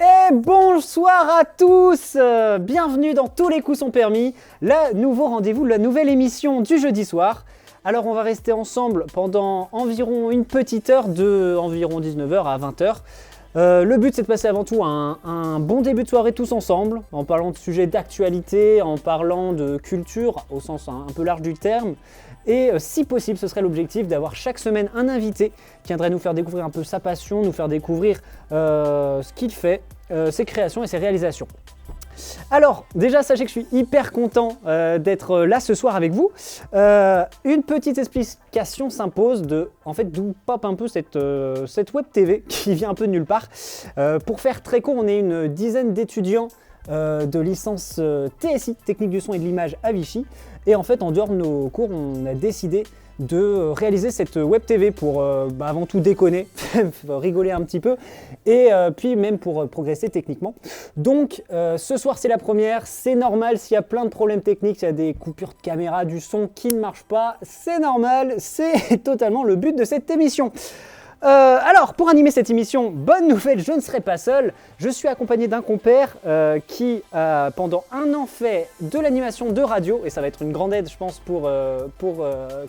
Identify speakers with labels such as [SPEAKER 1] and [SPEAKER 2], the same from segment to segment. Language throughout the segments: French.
[SPEAKER 1] Et bonsoir à tous, bienvenue dans Tous les coups sont permis, le nouveau rendez-vous, la nouvelle émission du jeudi soir. Alors on va rester ensemble pendant environ une petite heure, de environ 19h à 20h. Le but c'est de passer avant tout un bon début de soirée tous ensemble, en parlant de sujets d'actualité, en parlant de culture au sens un peu large du terme. Et si possible, ce serait l'objectif d'avoir chaque semaine un invité qui viendrait nous faire découvrir un peu sa passion, nous faire découvrir ce qu'il fait, ses créations et ses réalisations. Alors, déjà, sachez que je suis hyper content d'être là ce soir avec vous. Une petite explication s'impose d'où pop un peu cette web TV qui vient un peu de nulle part. Pour faire très court, on est une dizaine d'étudiants de licence TSI, Technique du son et de l'image à Vichy. Et en fait, en dehors de nos cours, on a décidé de réaliser cette web TV pour avant tout déconner, rigoler un petit peu et puis même pour progresser techniquement. Donc ce soir c'est la première, c'est normal s'il y a plein de problèmes techniques, s'il y a des coupures de caméra, du son qui ne marche pas, c'est normal, c'est totalement le but de cette émission. Alors, pour animer cette émission, bonne nouvelle, je ne serai pas seul. Je suis accompagné d'un compère qui a pendant un an fait de l'animation de radio, et ça va être une grande aide, je pense, pour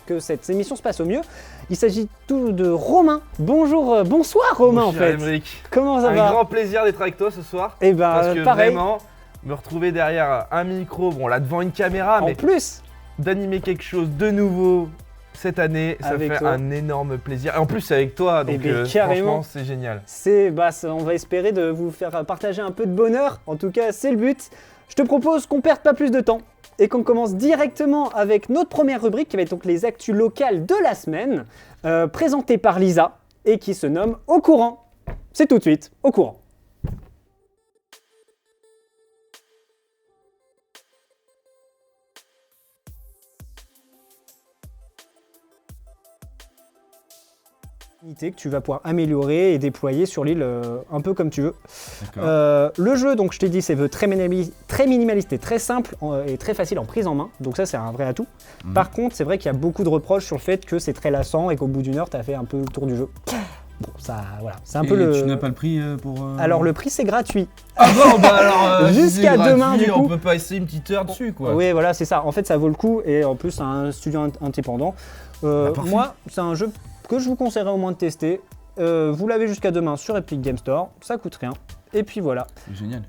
[SPEAKER 1] que cette émission se passe au mieux. Il s'agit tout de Romain. Bonjour, bonsoir Romain.
[SPEAKER 2] Bonjour,
[SPEAKER 1] en fait.
[SPEAKER 2] Aymeric.
[SPEAKER 1] Comment ça va?
[SPEAKER 2] Un grand plaisir d'être avec toi ce soir.
[SPEAKER 1] Et ben,
[SPEAKER 2] parce que
[SPEAKER 1] pareil.
[SPEAKER 2] vraiment, me retrouver derrière un micro, bon là devant une caméra,
[SPEAKER 1] En
[SPEAKER 2] mais
[SPEAKER 1] plus,
[SPEAKER 2] d'animer quelque chose de nouveau cette année, ça
[SPEAKER 1] Avec
[SPEAKER 2] fait
[SPEAKER 1] toi.
[SPEAKER 2] un énorme plaisir. Et en plus c'est avec toi, donc
[SPEAKER 1] ben, carrément.
[SPEAKER 2] franchement c'est génial.
[SPEAKER 1] on va espérer de vous faire partager un peu de bonheur. En tout cas, c'est le but. Je te propose qu'on perde pas plus de temps et qu'on commence directement avec notre première rubrique qui va être donc les actus locales de la semaine, présentée par Lisa et qui se nomme Au courant. C'est tout de suite, Au courant. Que tu vas pouvoir améliorer et déployer sur l'île un peu comme tu veux. Le jeu, donc je t'ai dit, c'est très minimaliste et très simple et très facile en prise en main, donc ça c'est un vrai atout. Par contre, c'est vrai qu'il y a beaucoup de reproches sur le fait que c'est très lassant et qu'au bout d'une heure, tu as fait un peu le tour du jeu. Bon, ça, voilà, c'est un peu le...
[SPEAKER 3] Tu n'as pas le prix pour...
[SPEAKER 1] Alors le prix c'est gratuit.
[SPEAKER 2] Ah bon, bah alors
[SPEAKER 1] Jusqu'à
[SPEAKER 2] si c'est
[SPEAKER 1] demain,
[SPEAKER 2] gratuit,
[SPEAKER 1] du coup.
[SPEAKER 2] on peut pas essayer une petite heure dessus quoi.
[SPEAKER 1] Oui, voilà, c'est ça. En fait, ça vaut le coup et en plus, c'est un studio indépendant. Moi, c'est un jeu que je vous conseillerais au moins de tester. Vous l'avez jusqu'à demain sur Epic Game Store, ça coûte rien. Et puis voilà.
[SPEAKER 3] C'est génial.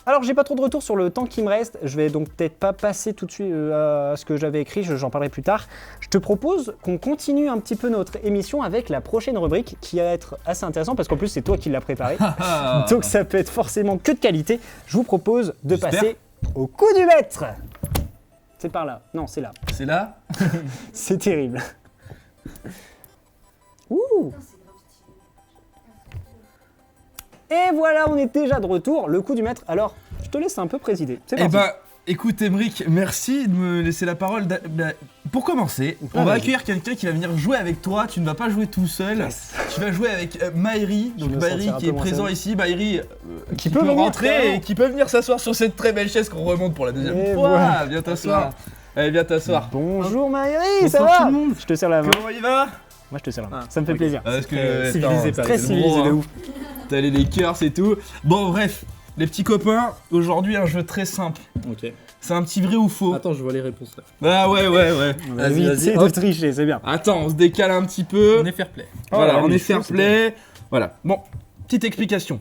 [SPEAKER 1] Alors j'ai pas trop de retour sur le temps qui me reste, je vais donc peut-être pas passer tout de suite à ce que j'avais écrit, j'en parlerai plus tard. Je te propose qu'on continue un petit peu notre émission avec la prochaine rubrique qui va être assez intéressante parce qu'en plus c'est toi qui l'as préparée. Donc ça peut être forcément que de qualité. Je vous propose de passer au coup du maître. C'est par là, non c'est là.
[SPEAKER 3] C'est là?
[SPEAKER 1] C'est terrible. Ouh. Et voilà, on est déjà de retour, le coup du maître. Alors, je te laisse un peu présider. C'est
[SPEAKER 3] Eh
[SPEAKER 1] parti.
[SPEAKER 3] bah, écoute Aymeric, merci de me laisser la parole. Pour commencer, on va
[SPEAKER 1] vas-y.
[SPEAKER 3] accueillir quelqu'un qui va venir jouer avec toi. Tu ne vas pas jouer tout seul.
[SPEAKER 1] Yes.
[SPEAKER 3] Tu vas jouer avec Maïri. Donc
[SPEAKER 1] me
[SPEAKER 3] Maïri
[SPEAKER 1] sentirai un
[SPEAKER 3] qui
[SPEAKER 1] peu
[SPEAKER 3] est
[SPEAKER 1] moins
[SPEAKER 3] présent
[SPEAKER 1] seul.
[SPEAKER 3] ici. Maïri
[SPEAKER 1] Qui peut venir,
[SPEAKER 3] rentrer
[SPEAKER 1] carrément.
[SPEAKER 3] et qui peut venir s'asseoir sur cette très belle chaise qu'on remonte pour la deuxième
[SPEAKER 1] Et
[SPEAKER 3] fois.
[SPEAKER 1] voilà.
[SPEAKER 3] Viens t'asseoir. Allez, viens t'asseoir.
[SPEAKER 1] Bonjour Maïri, ça
[SPEAKER 3] Bonsoir
[SPEAKER 1] va?
[SPEAKER 3] tout le monde.
[SPEAKER 1] Je te serre la main.
[SPEAKER 3] Comment il va?
[SPEAKER 1] Moi, je te serre la main.
[SPEAKER 3] Ah,
[SPEAKER 1] Ça me fait
[SPEAKER 3] ok.
[SPEAKER 1] plaisir.
[SPEAKER 3] Parce que
[SPEAKER 1] Très
[SPEAKER 3] attends,
[SPEAKER 1] civilisé,
[SPEAKER 3] c'est
[SPEAKER 1] très
[SPEAKER 3] le
[SPEAKER 1] civilisé
[SPEAKER 3] gros,
[SPEAKER 1] de
[SPEAKER 3] hein.
[SPEAKER 1] ouf.
[SPEAKER 3] T'as les cœurs, c'est tout. Bon, bref, les petits copains, aujourd'hui un jeu très simple.
[SPEAKER 4] Ok.
[SPEAKER 3] C'est un petit vrai ou faux.
[SPEAKER 4] Attends, je vois les réponses là.
[SPEAKER 3] Ah ouais.
[SPEAKER 1] On va
[SPEAKER 4] Vas-y,
[SPEAKER 1] éviter
[SPEAKER 4] vas-y.
[SPEAKER 1] de tricher, c'est bien.
[SPEAKER 3] Attends, on se décale un petit peu.
[SPEAKER 4] On est fair play.
[SPEAKER 3] Voilà,
[SPEAKER 1] Oh,
[SPEAKER 3] on
[SPEAKER 1] mais
[SPEAKER 3] est
[SPEAKER 1] chaud,
[SPEAKER 3] fair
[SPEAKER 1] c'est
[SPEAKER 3] play. Voilà. Bon, petite explication.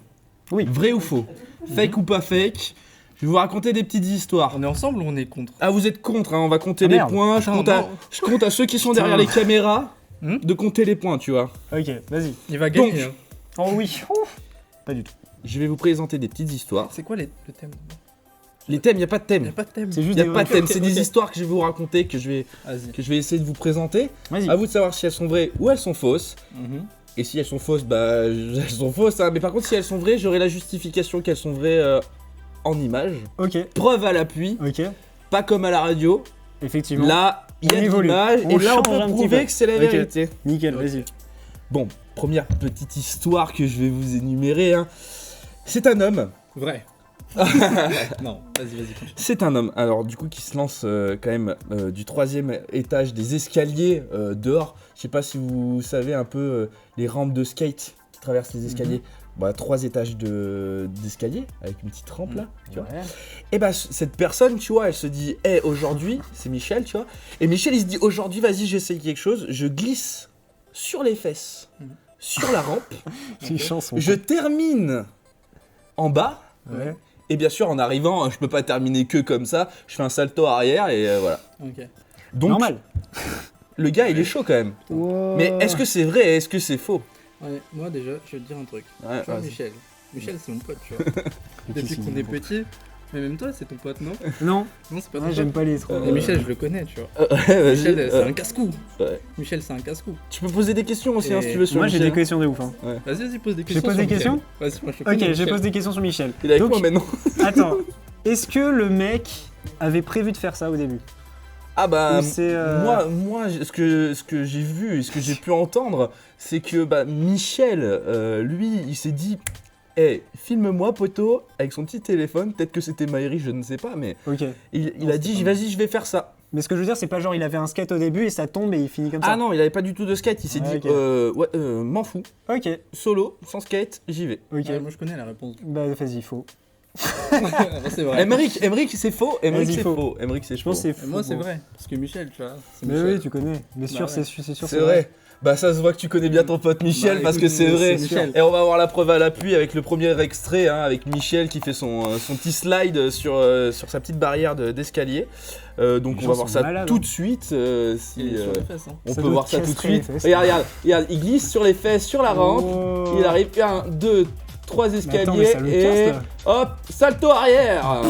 [SPEAKER 1] Oui.
[SPEAKER 3] Vrai ou faux? Fake ou pas fake? Je vais vous raconter des petites histoires.
[SPEAKER 4] On est ensemble ou on est contre?
[SPEAKER 3] Ah, vous êtes contre, hein, on va compter
[SPEAKER 1] Ah,
[SPEAKER 3] les
[SPEAKER 1] merde.
[SPEAKER 3] points.
[SPEAKER 4] Attends,
[SPEAKER 3] Je compte à ceux qui sont derrière les caméras de compter les points, tu vois.
[SPEAKER 1] Ok, vas-y.
[SPEAKER 4] Il va gagner.
[SPEAKER 3] Donc.
[SPEAKER 4] hein.
[SPEAKER 1] Oh oui. Ouf. Pas du tout.
[SPEAKER 3] Je vais vous présenter des petites histoires.
[SPEAKER 4] C'est quoi le thème?
[SPEAKER 3] Les thèmes, il n'y a pas de
[SPEAKER 4] Il n'y
[SPEAKER 3] thème.
[SPEAKER 4] a pas de thème.
[SPEAKER 1] C'est
[SPEAKER 3] Il
[SPEAKER 1] juste
[SPEAKER 3] n'y a
[SPEAKER 1] des
[SPEAKER 3] pas de thème, c'est des
[SPEAKER 4] ok.
[SPEAKER 3] histoires que je vais vous raconter, que je
[SPEAKER 4] Vas-y.
[SPEAKER 3] vais essayer de vous présenter.
[SPEAKER 1] Vas-y.
[SPEAKER 3] À vous de savoir si elles sont vraies ou elles sont fausses.
[SPEAKER 4] Mhm.
[SPEAKER 3] Et si elles sont fausses, bah elles sont fausses. Hein. Mais par contre, si elles sont vraies, j'aurai la justification qu'elles sont vraies en images.
[SPEAKER 1] Ok.
[SPEAKER 3] Preuve à l'appui,
[SPEAKER 1] Ok.
[SPEAKER 3] pas comme à la radio.
[SPEAKER 1] Effectivement.
[SPEAKER 3] Là, il y
[SPEAKER 1] On
[SPEAKER 3] a
[SPEAKER 1] évolue.
[SPEAKER 3] l'image
[SPEAKER 1] On
[SPEAKER 3] et là, on
[SPEAKER 1] change un
[SPEAKER 3] peut
[SPEAKER 1] petit
[SPEAKER 3] prouver
[SPEAKER 1] peu.
[SPEAKER 3] que c'est la
[SPEAKER 1] Ok.
[SPEAKER 3] vérité.
[SPEAKER 1] Nickel,
[SPEAKER 4] Ok.
[SPEAKER 1] vas-y.
[SPEAKER 3] Bon, première petite histoire que je vais vous énumérer. Hein. C'est un homme.
[SPEAKER 4] Vrai. Non, vas-y, continue.
[SPEAKER 3] C'est un homme, alors du coup qui se lance quand même du 3e étage des escaliers dehors. Je sais pas si vous savez un peu les rampes de skate qui traversent les escaliers. 3 étages d'escalier avec une petite rampe là, tu vois.
[SPEAKER 1] Ouais.
[SPEAKER 3] Et bah cette personne, tu vois, elle se dit, aujourd'hui, c'est Michel, tu vois. Et Michel, il se dit, aujourd'hui, vas-y, j'essaye quelque chose. Je glisse sur les fesses, sur la rampe.
[SPEAKER 1] Une chanson.
[SPEAKER 3] Je termine en bas.
[SPEAKER 1] Ouais.
[SPEAKER 3] Et bien sûr, en arrivant, je peux pas terminer que comme ça. Je fais un salto arrière et voilà.
[SPEAKER 4] Ok.
[SPEAKER 3] Donc,
[SPEAKER 1] Normal.
[SPEAKER 3] le gars, il est chaud quand même. Mais est-ce que c'est vrai et est-ce que c'est faux?
[SPEAKER 4] Ouais, moi déjà, je vais te dire un truc.
[SPEAKER 3] Ouais,
[SPEAKER 4] Tu vois,
[SPEAKER 3] vas-y.
[SPEAKER 4] Michel. Michel, c'est mon pote, tu vois. Depuis qu'on est petit. Mais même toi, c'est ton pote, non?
[SPEAKER 1] Non,
[SPEAKER 4] Non, c'est pas ton
[SPEAKER 1] ouais,
[SPEAKER 4] pote.
[SPEAKER 1] j'aime pas les trop.
[SPEAKER 4] Et Michel, je le connais, tu vois.
[SPEAKER 3] Ouais, vas-y.
[SPEAKER 4] Michel, c'est un casse-cou.
[SPEAKER 3] Ouais.
[SPEAKER 4] Michel, c'est un casse-cou.
[SPEAKER 3] Tu peux poser des questions aussi hein, si
[SPEAKER 4] Et
[SPEAKER 3] tu veux sur
[SPEAKER 1] Moi j'ai
[SPEAKER 3] Michel.
[SPEAKER 1] des questions de ouf. Hein.
[SPEAKER 4] Vas-y, pose des
[SPEAKER 1] Je
[SPEAKER 4] questions.
[SPEAKER 1] pose
[SPEAKER 4] sur
[SPEAKER 1] des
[SPEAKER 4] Michel.
[SPEAKER 1] questions.
[SPEAKER 4] Vas-y, moi je te
[SPEAKER 1] Ok,
[SPEAKER 4] connais,
[SPEAKER 1] je pose des questions sur Michel.
[SPEAKER 3] Il est avec
[SPEAKER 1] Donc,
[SPEAKER 3] moi maintenant.
[SPEAKER 1] Attends, est-ce que le mec avait prévu de faire ça au début?
[SPEAKER 3] Ah bah
[SPEAKER 1] Ou c'est,
[SPEAKER 3] moi ce que j'ai vu et ce que j'ai pu entendre, c'est que bah Michel, lui, il s'est dit, filme-moi poteau avec son petit téléphone. Peut-être que c'était Maëri, je ne sais pas, mais
[SPEAKER 1] Ok.
[SPEAKER 3] il
[SPEAKER 4] Non,
[SPEAKER 3] a dit,
[SPEAKER 4] c'était pas
[SPEAKER 3] vas-y, je vais faire ça.
[SPEAKER 1] Mais ce que je veux dire, c'est pas genre il avait un skate au début et ça tombe et il finit comme ça.
[SPEAKER 3] Ah non, il avait pas du tout de skate. Il s'est
[SPEAKER 1] Ah,
[SPEAKER 3] dit,
[SPEAKER 1] ok.
[SPEAKER 3] m'en fous,
[SPEAKER 1] Ok,
[SPEAKER 3] solo, sans skate, j'y vais.
[SPEAKER 1] ok.
[SPEAKER 4] Ouais, moi je connais la réponse.
[SPEAKER 1] Bah vas-y, faux.
[SPEAKER 4] C'est vrai.
[SPEAKER 3] Emmerich, c'est faux. Emmerich,
[SPEAKER 1] Vas-y,
[SPEAKER 3] c'est
[SPEAKER 1] faux.
[SPEAKER 3] faux. Emmerich, c'est
[SPEAKER 1] Je pense que
[SPEAKER 3] faux.
[SPEAKER 1] c'est
[SPEAKER 4] Et
[SPEAKER 1] faux.
[SPEAKER 4] moi c'est vrai. Parce que Michel, tu vois. C'est
[SPEAKER 1] Mais
[SPEAKER 4] Michel.
[SPEAKER 1] oui, tu connais. Mais sûr,
[SPEAKER 4] Bah ouais.
[SPEAKER 1] c'est sûr,
[SPEAKER 3] C'est vrai. Bah ça se voit que tu connais bien ton pote Michel
[SPEAKER 4] Bah,
[SPEAKER 3] parce que
[SPEAKER 4] écoute,
[SPEAKER 3] c'est vrai.
[SPEAKER 4] c'est Michel.
[SPEAKER 3] Et on va avoir la preuve à l'appui avec le premier extrait, hein, avec Michel qui fait son petit slide sur sa petite barrière d'escalier. Donc
[SPEAKER 1] Les
[SPEAKER 3] on va
[SPEAKER 1] gens
[SPEAKER 3] voir
[SPEAKER 1] sont
[SPEAKER 3] ça
[SPEAKER 1] malades,
[SPEAKER 3] tout
[SPEAKER 1] hein.
[SPEAKER 3] de suite. Si,
[SPEAKER 4] Il est sur les fesses, hein.
[SPEAKER 3] on
[SPEAKER 1] Ça
[SPEAKER 3] peut
[SPEAKER 1] doit
[SPEAKER 3] voir
[SPEAKER 1] te
[SPEAKER 3] ça tout de
[SPEAKER 1] castrer les
[SPEAKER 3] suite.
[SPEAKER 1] fesses,
[SPEAKER 3] Regarde, il glisse sur les fesses, sur la rampe.
[SPEAKER 1] Oh.
[SPEAKER 3] Il arrive 1, 2, 3
[SPEAKER 1] Mais
[SPEAKER 3] escaliers
[SPEAKER 1] attends, mais ça le
[SPEAKER 3] et
[SPEAKER 1] casse, là.
[SPEAKER 3] hop, salto arrière.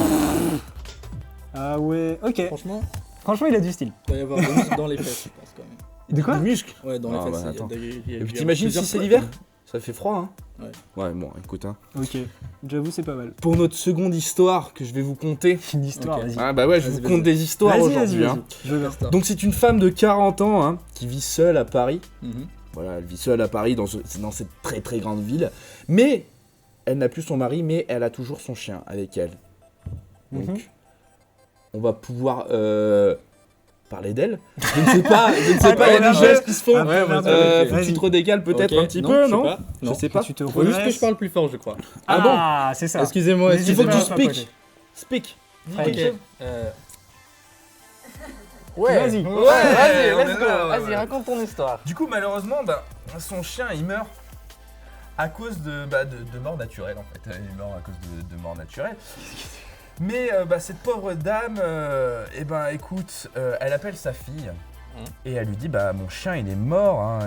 [SPEAKER 1] Ah ouais, ok.
[SPEAKER 4] Franchement,
[SPEAKER 1] Il a du style.
[SPEAKER 4] il doit y avoir des muscles dans les fesses, je pense quand même.
[SPEAKER 1] De quoi?
[SPEAKER 3] Des muscles.
[SPEAKER 4] Ouais, dans les
[SPEAKER 3] Ah,
[SPEAKER 4] fesses.
[SPEAKER 3] bah,
[SPEAKER 4] il y a
[SPEAKER 3] attends.
[SPEAKER 4] il y a
[SPEAKER 3] Et puis
[SPEAKER 4] eu
[SPEAKER 3] t'imagines si
[SPEAKER 4] plusieurs
[SPEAKER 3] c'est
[SPEAKER 4] fois.
[SPEAKER 3] l'hiver? Ça fait froid, hein.
[SPEAKER 4] Ouais.
[SPEAKER 3] Ouais, bon, écoute, hein.
[SPEAKER 1] Ok. J'avoue, c'est pas mal.
[SPEAKER 3] Pour notre seconde histoire que je vais vous conter.
[SPEAKER 1] Une histoire,
[SPEAKER 4] Ok.
[SPEAKER 1] vas-y.
[SPEAKER 3] Ah bah ouais, je
[SPEAKER 4] Vas-y,
[SPEAKER 3] vous conte des histoires
[SPEAKER 1] Vas-y,
[SPEAKER 3] aujourd'hui.
[SPEAKER 1] vas-y,
[SPEAKER 3] Hein.
[SPEAKER 1] vas-y. Je veux bien.
[SPEAKER 4] Stop.
[SPEAKER 3] Donc c'est une femme de 40 ans hein, qui vit seule à Paris.
[SPEAKER 4] Mhm.
[SPEAKER 3] Voilà, elle vit seule à Paris dans cette très très grande ville. Mais elle n'a plus son mari, mais elle a toujours son chien avec elle. Donc
[SPEAKER 1] Mhm.
[SPEAKER 3] on va pouvoir parler d'elle. Je ne sais pas, il y a
[SPEAKER 1] Attends,
[SPEAKER 3] des gestes qui se font.
[SPEAKER 1] Ah, ouais, vas-y,
[SPEAKER 3] Faut que
[SPEAKER 1] vas-y.
[SPEAKER 3] tu te redécales peut-être
[SPEAKER 4] Ok,
[SPEAKER 3] un petit
[SPEAKER 4] non,
[SPEAKER 3] peu,
[SPEAKER 4] je sais
[SPEAKER 3] non?
[SPEAKER 4] pas.
[SPEAKER 3] Je
[SPEAKER 4] Non.
[SPEAKER 3] sais pas.
[SPEAKER 1] Tu te
[SPEAKER 4] Faut juste que
[SPEAKER 1] redresses.
[SPEAKER 4] je parle plus fort, je crois.
[SPEAKER 3] Ah bon?
[SPEAKER 1] Ah, c'est ça.
[SPEAKER 4] Excusez-moi,
[SPEAKER 1] N'hésitez
[SPEAKER 3] Il faut que
[SPEAKER 1] pas
[SPEAKER 3] tu
[SPEAKER 1] à papoter.
[SPEAKER 3] speak. Speak. Dis
[SPEAKER 1] Ok.
[SPEAKER 3] quelque chose.
[SPEAKER 1] Ouais. Vas-y.
[SPEAKER 2] Ouais,
[SPEAKER 3] vas-y,
[SPEAKER 2] on
[SPEAKER 3] let's
[SPEAKER 2] est
[SPEAKER 3] go.
[SPEAKER 2] là, ouais,
[SPEAKER 3] Vas-y,
[SPEAKER 2] ouais.
[SPEAKER 3] raconte ton histoire.
[SPEAKER 2] Du coup, malheureusement, bah, son chien, il meurt à cause de mort naturelle, en fait. Il meurt à cause de mort naturelle. Mais cette pauvre dame, écoute, elle appelle sa fille et elle lui dit, bah, mon chien, il est mort, hein,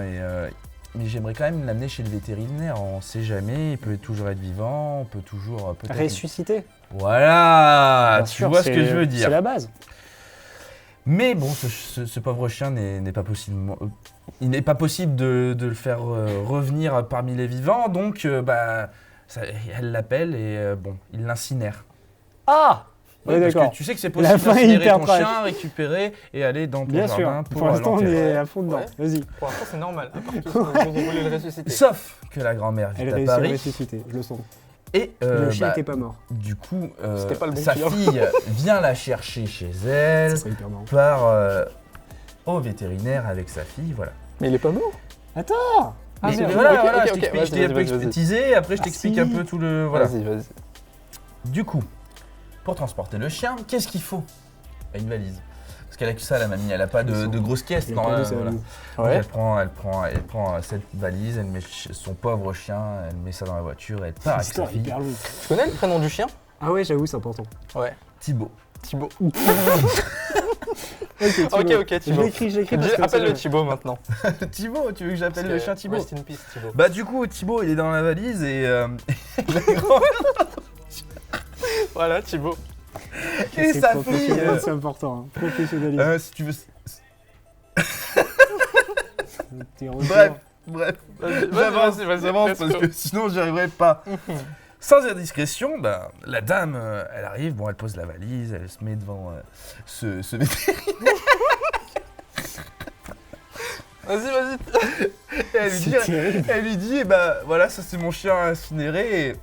[SPEAKER 2] mais j'aimerais quand même l'amener chez le vétérinaire. On sait jamais, il peut toujours être vivant, on peut toujours peut-être.
[SPEAKER 1] Ressuscité.
[SPEAKER 2] Voilà,
[SPEAKER 1] Bien
[SPEAKER 2] tu
[SPEAKER 1] sûr,
[SPEAKER 2] vois ce que
[SPEAKER 1] c'est-
[SPEAKER 2] je veux
[SPEAKER 1] C'est
[SPEAKER 2] dire.
[SPEAKER 1] la base.
[SPEAKER 2] Mais bon, ce pauvre chien n'est pas possible. Il n'est pas possible de le faire revenir parmi les vivants, donc elle l'appelle et il l'incinère.
[SPEAKER 1] Ah.
[SPEAKER 2] Ouais,
[SPEAKER 1] Oui,
[SPEAKER 2] parce
[SPEAKER 1] d'accord.
[SPEAKER 2] que tu sais que c'est
[SPEAKER 1] La
[SPEAKER 2] possible
[SPEAKER 1] fin est
[SPEAKER 2] d'incinérer
[SPEAKER 1] hyper
[SPEAKER 2] ton
[SPEAKER 1] trash.
[SPEAKER 2] chien, récupérer et aller dans ton
[SPEAKER 1] Bien sûr.
[SPEAKER 2] jardin
[SPEAKER 1] Pour
[SPEAKER 2] pour
[SPEAKER 1] l'instant, on
[SPEAKER 2] l'enterrer.
[SPEAKER 1] est à fond dedans.
[SPEAKER 5] Ouais.
[SPEAKER 1] Vas-y.
[SPEAKER 5] Pour l'instant, c'est normal. À part que vous voulez le ressusciter.
[SPEAKER 2] Sauf que la grand-mère vit
[SPEAKER 1] Elle
[SPEAKER 2] à
[SPEAKER 1] réussit à
[SPEAKER 2] Paris
[SPEAKER 1] ressusciter, je le sens.
[SPEAKER 2] et
[SPEAKER 1] Le chien était pas mort.
[SPEAKER 2] du coup,
[SPEAKER 5] C'était pas le bon
[SPEAKER 2] sa
[SPEAKER 5] client.
[SPEAKER 2] fille vient la chercher chez elle,
[SPEAKER 1] Ça serait hyper marrant.
[SPEAKER 2] part au vétérinaire avec sa fille, voilà.
[SPEAKER 5] Mais il est pas mort.
[SPEAKER 1] Attends.
[SPEAKER 5] Ah,
[SPEAKER 2] Mais
[SPEAKER 5] merde.
[SPEAKER 2] voilà,
[SPEAKER 5] Ok,
[SPEAKER 2] voilà,
[SPEAKER 5] ok,
[SPEAKER 2] je
[SPEAKER 5] ok,
[SPEAKER 2] t'explique,
[SPEAKER 5] vas-y,
[SPEAKER 2] je t'ai un peu
[SPEAKER 5] vas-y, vas-y.
[SPEAKER 2] expertisé, après je
[SPEAKER 1] Ah,
[SPEAKER 2] t'explique
[SPEAKER 1] si.
[SPEAKER 2] un peu tout le... Voilà.
[SPEAKER 5] Vas-y.
[SPEAKER 2] Du coup, pour transporter le chien, qu'est-ce qu'il faut? Bah, une valise. Parce qu'elle a que ça, la mamie, elle a pas de grosse caisse.
[SPEAKER 1] Il a
[SPEAKER 2] Non,
[SPEAKER 1] perdu
[SPEAKER 2] voilà.
[SPEAKER 1] sa valise.
[SPEAKER 2] Donc,
[SPEAKER 5] Ouais.
[SPEAKER 2] elle prend cette valise, elle met son pauvre chien, elle met ça dans la voiture, elle part avec sa
[SPEAKER 1] L'histoire est
[SPEAKER 2] fille.
[SPEAKER 1] hyper longue.
[SPEAKER 5] Tu connais le prénom du chien?
[SPEAKER 1] Ah ouais, j'avoue, c'est important.
[SPEAKER 5] Ouais.
[SPEAKER 2] Thibaut.
[SPEAKER 5] Thibaut.
[SPEAKER 1] Ok,
[SPEAKER 5] Ok,
[SPEAKER 1] Je
[SPEAKER 5] Thibaut.
[SPEAKER 1] l'écris parce que
[SPEAKER 5] Appelle-le
[SPEAKER 1] ça-
[SPEAKER 5] Thibaut maintenant.
[SPEAKER 2] Thibaut, tu veux que j'appelle le chien Thibaut?
[SPEAKER 5] Rest in peace, Thibaut.
[SPEAKER 2] Bah du coup, Thibaut, il est dans la valise et
[SPEAKER 5] Voilà, Thibaut.
[SPEAKER 2] et
[SPEAKER 1] C'est
[SPEAKER 2] sa fille.
[SPEAKER 1] professionnel, c'est important. Hein. Professionnalisme.
[SPEAKER 2] Si tu veux.
[SPEAKER 1] T'es retour.
[SPEAKER 2] Bref.
[SPEAKER 5] J'avance,
[SPEAKER 2] J'avance
[SPEAKER 5] let's
[SPEAKER 2] parce
[SPEAKER 5] go.
[SPEAKER 2] que sinon j'y arriverai pas. Sans indiscrétion, bah, la dame, elle arrive, bon, elle pose la valise, elle se met devant ce vétérinaire
[SPEAKER 5] Vas-y.
[SPEAKER 2] et elle lui dit,
[SPEAKER 1] C'est terrible.
[SPEAKER 2] eh bah voilà, ça c'est mon chien incinéré et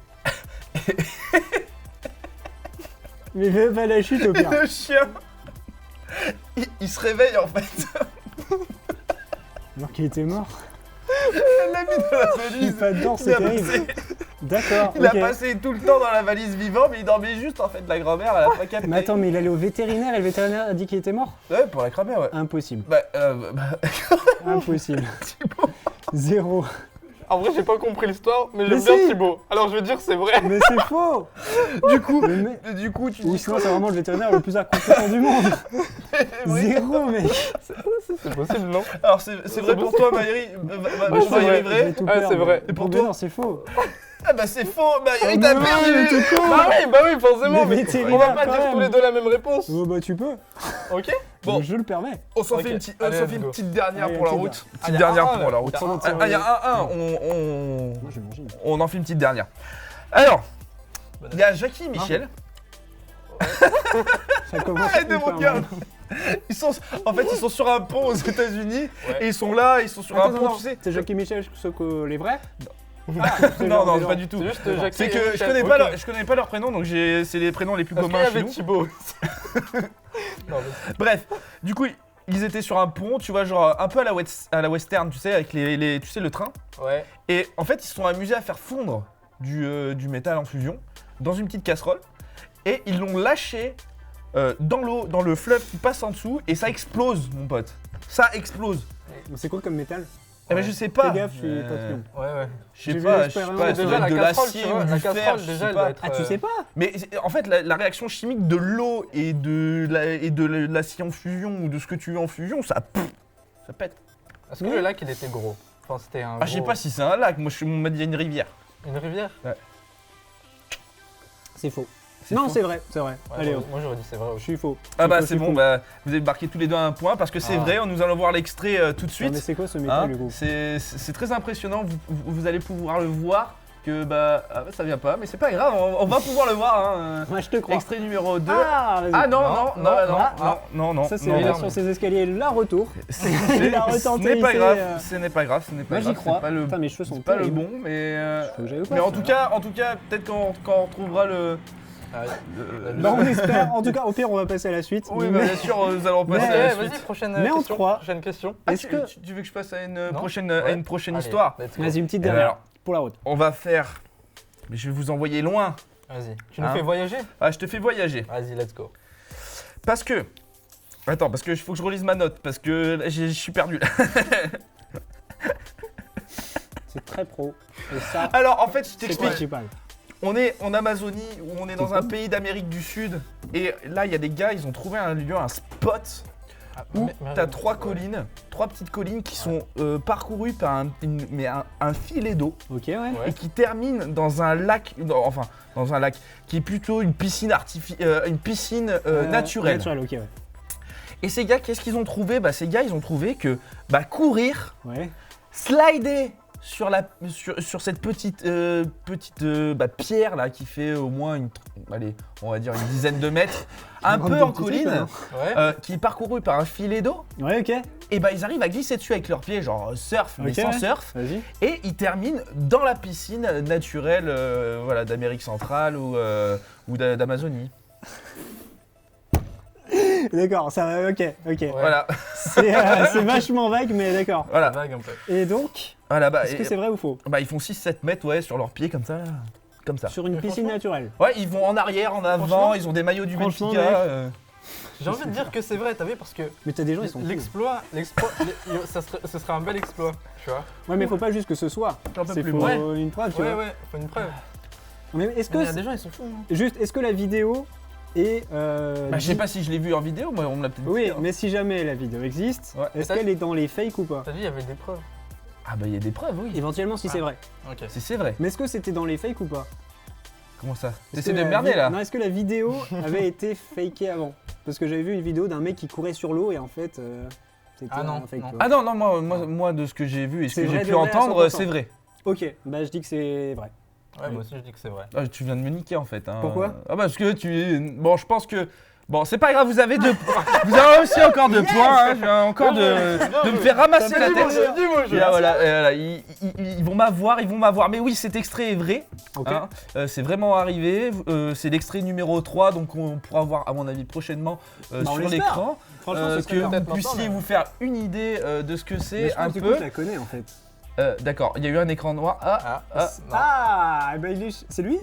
[SPEAKER 1] Mais même pas la chute au pire.
[SPEAKER 2] le chien, il se réveille en fait.
[SPEAKER 1] Alors qu'il était mort.
[SPEAKER 2] Elle l'a mis dans la
[SPEAKER 1] Il
[SPEAKER 2] valise.
[SPEAKER 1] pas dedans,
[SPEAKER 2] Il
[SPEAKER 1] c'est
[SPEAKER 2] a
[SPEAKER 1] terrible.
[SPEAKER 2] passé
[SPEAKER 1] D'accord,
[SPEAKER 2] Il
[SPEAKER 1] ok.
[SPEAKER 2] a passé tout le temps dans la valise vivant, mais il dormait juste en fait. La grand-mère, elle a pas capté.
[SPEAKER 1] Mais attends, mais il allait au vétérinaire et le vétérinaire a dit qu'il était mort?
[SPEAKER 2] Ouais, pour la grand-mère, ouais.
[SPEAKER 1] Impossible. Impossible. Zéro.
[SPEAKER 5] En vrai, j'ai pas compris l'histoire, mais
[SPEAKER 1] Mais
[SPEAKER 5] j'aime bien
[SPEAKER 1] si.
[SPEAKER 5] Thibaut. Alors je vais dire c'est vrai.
[SPEAKER 1] Mais c'est faux.
[SPEAKER 2] du coup,
[SPEAKER 1] Mais-
[SPEAKER 2] tu
[SPEAKER 1] Ou
[SPEAKER 2] dis
[SPEAKER 1] sinon, c'est vraiment le vétérinaire le plus incompétent du monde. Zéro, mec.
[SPEAKER 5] C'est possible, non?
[SPEAKER 2] Alors c'est vrai pour toi, Maëri.
[SPEAKER 5] Ouais, c'est vrai.
[SPEAKER 1] Je vais tout
[SPEAKER 5] Ouais,
[SPEAKER 1] perdre.
[SPEAKER 5] c'est vrai.
[SPEAKER 2] Et pour
[SPEAKER 1] Mais
[SPEAKER 2] toi
[SPEAKER 1] non, c'est faux.
[SPEAKER 2] Ah bah c'est faux, Maëri,
[SPEAKER 1] Oh
[SPEAKER 2] t'as
[SPEAKER 1] non,
[SPEAKER 2] perdu.
[SPEAKER 1] mais t'es con.
[SPEAKER 5] Bah oui, forcément,
[SPEAKER 1] Mais
[SPEAKER 5] mais
[SPEAKER 1] vétérinaire,
[SPEAKER 5] on va pas
[SPEAKER 1] quand
[SPEAKER 5] dire
[SPEAKER 1] même.
[SPEAKER 5] tous les deux la même réponse.
[SPEAKER 1] Oh bah tu peux.
[SPEAKER 5] Ok?
[SPEAKER 2] Bon.
[SPEAKER 1] Je le permets.
[SPEAKER 2] On s'en
[SPEAKER 5] Ok.
[SPEAKER 2] fait
[SPEAKER 5] Allez,
[SPEAKER 2] une
[SPEAKER 5] let's go.
[SPEAKER 2] petite dernière
[SPEAKER 1] Allez,
[SPEAKER 2] pour la
[SPEAKER 1] petite
[SPEAKER 2] route.
[SPEAKER 5] Ah,
[SPEAKER 2] Petite
[SPEAKER 5] y a
[SPEAKER 2] dernière
[SPEAKER 5] un,
[SPEAKER 2] pour la
[SPEAKER 5] là.
[SPEAKER 2] route.
[SPEAKER 1] Pendant que
[SPEAKER 2] Ah, il y a un,
[SPEAKER 1] Moi, je vais manger.
[SPEAKER 2] on en fait une petite dernière. Alors, il y a Jackie et Michel.
[SPEAKER 1] Ça commence
[SPEAKER 2] Arrête de
[SPEAKER 1] hyper
[SPEAKER 2] mon gars.
[SPEAKER 1] mal.
[SPEAKER 2] Ils sont sur un pont aux États-unis
[SPEAKER 5] Ouais.
[SPEAKER 2] et ils sont là, ils sont sur un
[SPEAKER 1] Attends,
[SPEAKER 2] pont,
[SPEAKER 1] attends,
[SPEAKER 2] tu sais.
[SPEAKER 1] c'est Jacques et Michel, ceux que les vrais?
[SPEAKER 2] Non, non, pas du tout.
[SPEAKER 5] C'est juste Jackie
[SPEAKER 2] C'est
[SPEAKER 5] et
[SPEAKER 2] que je
[SPEAKER 5] Michel.
[SPEAKER 2] connais
[SPEAKER 5] Ok.
[SPEAKER 2] pas je connais pas leurs prénoms, donc c'est les prénoms les plus
[SPEAKER 5] Est-ce qu'il y
[SPEAKER 2] communs chez
[SPEAKER 5] avait
[SPEAKER 2] nous.
[SPEAKER 5] Thibaut? Non,
[SPEAKER 2] Bref, du coup, ils étaient sur un pont, tu vois, genre un peu à la western, tu sais, avec tu sais, le train.
[SPEAKER 5] ouais.
[SPEAKER 2] Et en fait, ils se sont amusés à faire fondre du métal en fusion dans une petite casserole. Et ils l'ont lâché dans l'eau, dans le fleuve qui passe en dessous, et ça explose, mon pote. Ça explose.
[SPEAKER 1] C'est quoi comme métal?
[SPEAKER 2] Eh ben, je sais pas.
[SPEAKER 1] Fais gaffe, je suis pas pion.
[SPEAKER 5] Ouais.
[SPEAKER 2] Je sais
[SPEAKER 1] J'ai
[SPEAKER 2] pas,
[SPEAKER 1] vu
[SPEAKER 2] je sais
[SPEAKER 1] l'expérience.
[SPEAKER 2] pas, ça
[SPEAKER 5] Déjà,
[SPEAKER 2] doit
[SPEAKER 5] la
[SPEAKER 2] être de
[SPEAKER 5] casserole,
[SPEAKER 2] l'acier
[SPEAKER 5] tu vois,
[SPEAKER 2] ou
[SPEAKER 5] la
[SPEAKER 2] du fer,
[SPEAKER 5] casserole,
[SPEAKER 2] je
[SPEAKER 5] déjà,
[SPEAKER 2] sais
[SPEAKER 5] elle doit
[SPEAKER 2] pas.
[SPEAKER 5] être.
[SPEAKER 1] Ah, tu sais pas?
[SPEAKER 2] Mais en fait, la réaction chimique de l'eau et de l'acier en fusion ou de ce que tu veux en fusion, ça pète.
[SPEAKER 5] Est-ce que le lac il était gros? Enfin, c'était un.
[SPEAKER 2] Ah, je sais
[SPEAKER 5] gros-
[SPEAKER 2] pas si c'est un lac, moi on m'a dit une rivière.
[SPEAKER 5] Une rivière?
[SPEAKER 1] C'est faux.
[SPEAKER 2] C'est
[SPEAKER 1] Non,
[SPEAKER 2] faux.
[SPEAKER 1] c'est vrai, c'est vrai.
[SPEAKER 5] Ouais,
[SPEAKER 1] Allez,
[SPEAKER 5] moi j'aurais dit c'est vrai
[SPEAKER 1] je
[SPEAKER 5] aussi.
[SPEAKER 1] suis faux.
[SPEAKER 2] Ah
[SPEAKER 1] Je
[SPEAKER 2] bah
[SPEAKER 1] suis
[SPEAKER 2] c'est
[SPEAKER 1] faux,
[SPEAKER 2] bon,
[SPEAKER 1] je suis
[SPEAKER 2] bah vous avez marqué tous les deux un point parce que c'est
[SPEAKER 5] Ah.
[SPEAKER 2] vrai, nous allons voir l'extrait tout de
[SPEAKER 1] faux. Ah, mais
[SPEAKER 2] suite.
[SPEAKER 1] c'est quoi ce
[SPEAKER 2] Hein,
[SPEAKER 1] métal, Hugo?
[SPEAKER 2] c'est très impressionnant, vous allez pouvoir le voir que bah ça vient pas, mais c'est pas grave, on va pouvoir le voir. Hein.
[SPEAKER 1] Moi, je te crois.
[SPEAKER 2] Extrait numéro 2.
[SPEAKER 1] Ah, vas-y.
[SPEAKER 2] Ah non,
[SPEAKER 5] Non,
[SPEAKER 2] non,
[SPEAKER 5] non,
[SPEAKER 2] non, non,
[SPEAKER 1] ah,
[SPEAKER 2] non, non,
[SPEAKER 1] Ça, c'est
[SPEAKER 2] non,
[SPEAKER 1] la
[SPEAKER 2] non.
[SPEAKER 1] sur ces escaliers, là, retour.
[SPEAKER 2] Il
[SPEAKER 1] a retenté,
[SPEAKER 2] Ce n'est pas
[SPEAKER 1] il
[SPEAKER 2] grave,
[SPEAKER 1] s'est,
[SPEAKER 2] ce n'est pas grave, ce n'est pas
[SPEAKER 1] Moi,
[SPEAKER 2] grave.
[SPEAKER 1] j'y crois.
[SPEAKER 2] C'est pas le,
[SPEAKER 1] Putain, mes cheveux sont
[SPEAKER 2] c'est pas le
[SPEAKER 1] terribles.
[SPEAKER 2] bon, mais
[SPEAKER 1] Faut que j'aille au
[SPEAKER 2] mais en
[SPEAKER 1] coiffeur.
[SPEAKER 2] tout cas, peut-être quand on retrouvera le.
[SPEAKER 5] Ah,
[SPEAKER 1] Bah, on espère. En tout cas, au pire, on va passer à la suite.
[SPEAKER 2] Oui, bah, bien sûr, nous allons passer
[SPEAKER 1] Mais-
[SPEAKER 2] à la
[SPEAKER 5] Ok,
[SPEAKER 2] suite.
[SPEAKER 5] vas-y, prochaine
[SPEAKER 1] Mais on te
[SPEAKER 5] question.
[SPEAKER 1] croit.
[SPEAKER 5] Prochaine question.
[SPEAKER 2] Ah,
[SPEAKER 1] Est-ce que-
[SPEAKER 2] tu veux que je passe à une
[SPEAKER 5] Non.
[SPEAKER 2] prochaine,
[SPEAKER 5] Ouais.
[SPEAKER 2] prochaine
[SPEAKER 5] Allez,
[SPEAKER 2] histoire?
[SPEAKER 5] let's go.
[SPEAKER 1] Vas-y, une petite
[SPEAKER 2] Eh ben
[SPEAKER 1] dernière
[SPEAKER 2] alors,
[SPEAKER 1] pour la route.
[SPEAKER 2] on va faire. Mais je vais vous envoyer loin.
[SPEAKER 5] Vas-y. Tu nous
[SPEAKER 2] Hein
[SPEAKER 5] fais voyager?
[SPEAKER 2] Ah, je te fais voyager.
[SPEAKER 5] Vas-y, let's go.
[SPEAKER 2] Parce que. Attends, parce que faut que je relise ma note. Parce que là, je suis perdu là.
[SPEAKER 1] C'est très pro. Et ça,
[SPEAKER 2] Alors, en fait, je
[SPEAKER 1] c'est
[SPEAKER 2] t'explique.
[SPEAKER 1] principal.
[SPEAKER 2] On est en Amazonie, ou on est dans un pays d'Amérique du Sud. Et là, il y a des gars, ils ont trouvé un lieu, un spot.
[SPEAKER 5] Ah,
[SPEAKER 2] Où
[SPEAKER 5] mais-
[SPEAKER 2] t'as trois collines, trois petites collines qui sont parcourues par un filet d'eau.
[SPEAKER 1] Ok, ouais.
[SPEAKER 5] Ouais.
[SPEAKER 2] Et qui termine dans un lac, dans un lac qui est plutôt une piscine naturelle.
[SPEAKER 1] Naturel, ok, ouais.
[SPEAKER 2] Et ces gars, qu'est-ce qu'ils ont trouvé? Bah, ces gars, ils ont trouvé que courir,
[SPEAKER 1] Ouais.
[SPEAKER 2] slider sur cette petite pierre là qui fait au moins on va dire une dizaine de mètres, un
[SPEAKER 1] Grande
[SPEAKER 2] peu en
[SPEAKER 1] petite
[SPEAKER 2] colline,
[SPEAKER 1] truc, hein.
[SPEAKER 5] Ouais.
[SPEAKER 2] qui est parcouru par un filet d'eau.
[SPEAKER 1] Ouais, ok.
[SPEAKER 2] Et bah ils arrivent à glisser dessus avec leurs pieds, genre surf mais
[SPEAKER 1] Ok,
[SPEAKER 2] sans
[SPEAKER 1] ouais.
[SPEAKER 2] surf.
[SPEAKER 1] Vas-y.
[SPEAKER 2] Et ils terminent dans la piscine naturelle d'Amérique centrale ou d'Amazonie.
[SPEAKER 1] D'accord, ça va, ok, ok.
[SPEAKER 2] Voilà,
[SPEAKER 1] C'est vachement vague, mais d'accord.
[SPEAKER 2] voilà.
[SPEAKER 5] Vague un peu.
[SPEAKER 1] Et donc,
[SPEAKER 2] Voilà, bah,
[SPEAKER 1] est-ce que c'est vrai ou faux?
[SPEAKER 2] ils font 6-7 mètres ouais, sur leurs pieds comme ça. Là. Comme ça.
[SPEAKER 1] Sur une
[SPEAKER 5] Mais
[SPEAKER 1] piscine
[SPEAKER 5] franchement-
[SPEAKER 1] naturelle.
[SPEAKER 2] Ouais, ils vont en arrière, en avant,
[SPEAKER 5] Franchement-
[SPEAKER 2] ils ont des maillots du
[SPEAKER 1] franchement,
[SPEAKER 2] Benfica.
[SPEAKER 1] mec.
[SPEAKER 5] J'ai envie de dire que c'est vrai, t'as vu, parce que
[SPEAKER 1] Mais t'as des gens, ils sont fous.
[SPEAKER 5] l'exploit, ce serait un bel exploit, tu vois.
[SPEAKER 1] Ouais, mais faut pas juste que ce soit.
[SPEAKER 2] J'en peux
[SPEAKER 1] C'est
[SPEAKER 2] plus,
[SPEAKER 1] faut
[SPEAKER 2] moi.
[SPEAKER 1] une preuve, tu
[SPEAKER 5] Ouais,
[SPEAKER 1] vois.
[SPEAKER 5] ouais, faut une preuve.
[SPEAKER 1] Mais est-ce
[SPEAKER 5] Mais il y
[SPEAKER 1] que,
[SPEAKER 5] a des gens, ils sont fous. Hein.
[SPEAKER 1] juste, est-ce que la vidéo est...
[SPEAKER 2] Bah, je sais pas si je l'ai vu en vidéo, moi on me l'a peut-être
[SPEAKER 1] Oui,
[SPEAKER 2] dit. hein.
[SPEAKER 1] mais si jamais la vidéo existe,
[SPEAKER 2] Ouais.
[SPEAKER 1] est-ce
[SPEAKER 5] Ça-
[SPEAKER 1] qu'elle est dans les fakes ou pas?
[SPEAKER 5] T'as dit, il y avait des preuves.
[SPEAKER 2] Ah bah il y a des preuves, oui.
[SPEAKER 1] Éventuellement, si c'est vrai.
[SPEAKER 5] Ok.
[SPEAKER 2] Si c'est vrai.
[SPEAKER 1] Mais est-ce que c'était dans les fakes ou pas?
[SPEAKER 2] Comment ça
[SPEAKER 1] Est-ce
[SPEAKER 2] T'essaies
[SPEAKER 1] que
[SPEAKER 2] de
[SPEAKER 1] la
[SPEAKER 2] me merder
[SPEAKER 1] vi-
[SPEAKER 2] là
[SPEAKER 1] Non, est-ce que la vidéo avait été fakée avant? Parce que j'avais vu une vidéo d'un mec qui courait sur l'eau et en fait, c'était
[SPEAKER 5] Ah non,
[SPEAKER 1] un fake.
[SPEAKER 5] non.
[SPEAKER 1] tu vois.
[SPEAKER 2] Ah non, non, moi de ce que j'ai vu et ce
[SPEAKER 1] C'est
[SPEAKER 2] que j'ai
[SPEAKER 1] vrai
[SPEAKER 2] pu
[SPEAKER 1] de vrai à
[SPEAKER 2] entendre,
[SPEAKER 1] 100%.
[SPEAKER 2] c'est vrai.
[SPEAKER 1] Ok, bah je dis que c'est vrai.
[SPEAKER 5] Ouais, moi aussi, je dis que c'est vrai.
[SPEAKER 2] Ah, tu viens de me niquer en fait. Hein.
[SPEAKER 1] Pourquoi
[SPEAKER 2] Ah parce que Bon, je pense que... Bon, c'est pas grave, vous avez vous avez aussi encore 2 points, hein. Je viens encore de me faire ramasser la tête. Et là, voilà, ils vont m'avoir. Mais oui, cet extrait est vrai.
[SPEAKER 1] Ok.
[SPEAKER 2] Hein. C'est vraiment arrivé. C'est l'extrait numéro 3, donc on pourra voir, à mon avis, prochainement
[SPEAKER 1] Bah, on
[SPEAKER 2] sur
[SPEAKER 1] l'espère.
[SPEAKER 2] l'écran.
[SPEAKER 1] Franchement, c'est
[SPEAKER 2] Que
[SPEAKER 1] très bien.
[SPEAKER 2] vous
[SPEAKER 5] Peut-être
[SPEAKER 2] puissiez
[SPEAKER 5] maintenant, mais-
[SPEAKER 2] vous faire une idée de ce que
[SPEAKER 1] Mais
[SPEAKER 2] c'est
[SPEAKER 1] je
[SPEAKER 2] un
[SPEAKER 1] pense que
[SPEAKER 2] peu.
[SPEAKER 1] tu la connais en fait.
[SPEAKER 3] D'accord, il y a eu un écran noir.
[SPEAKER 5] Non.
[SPEAKER 1] Ah, eh ben, c'est lui?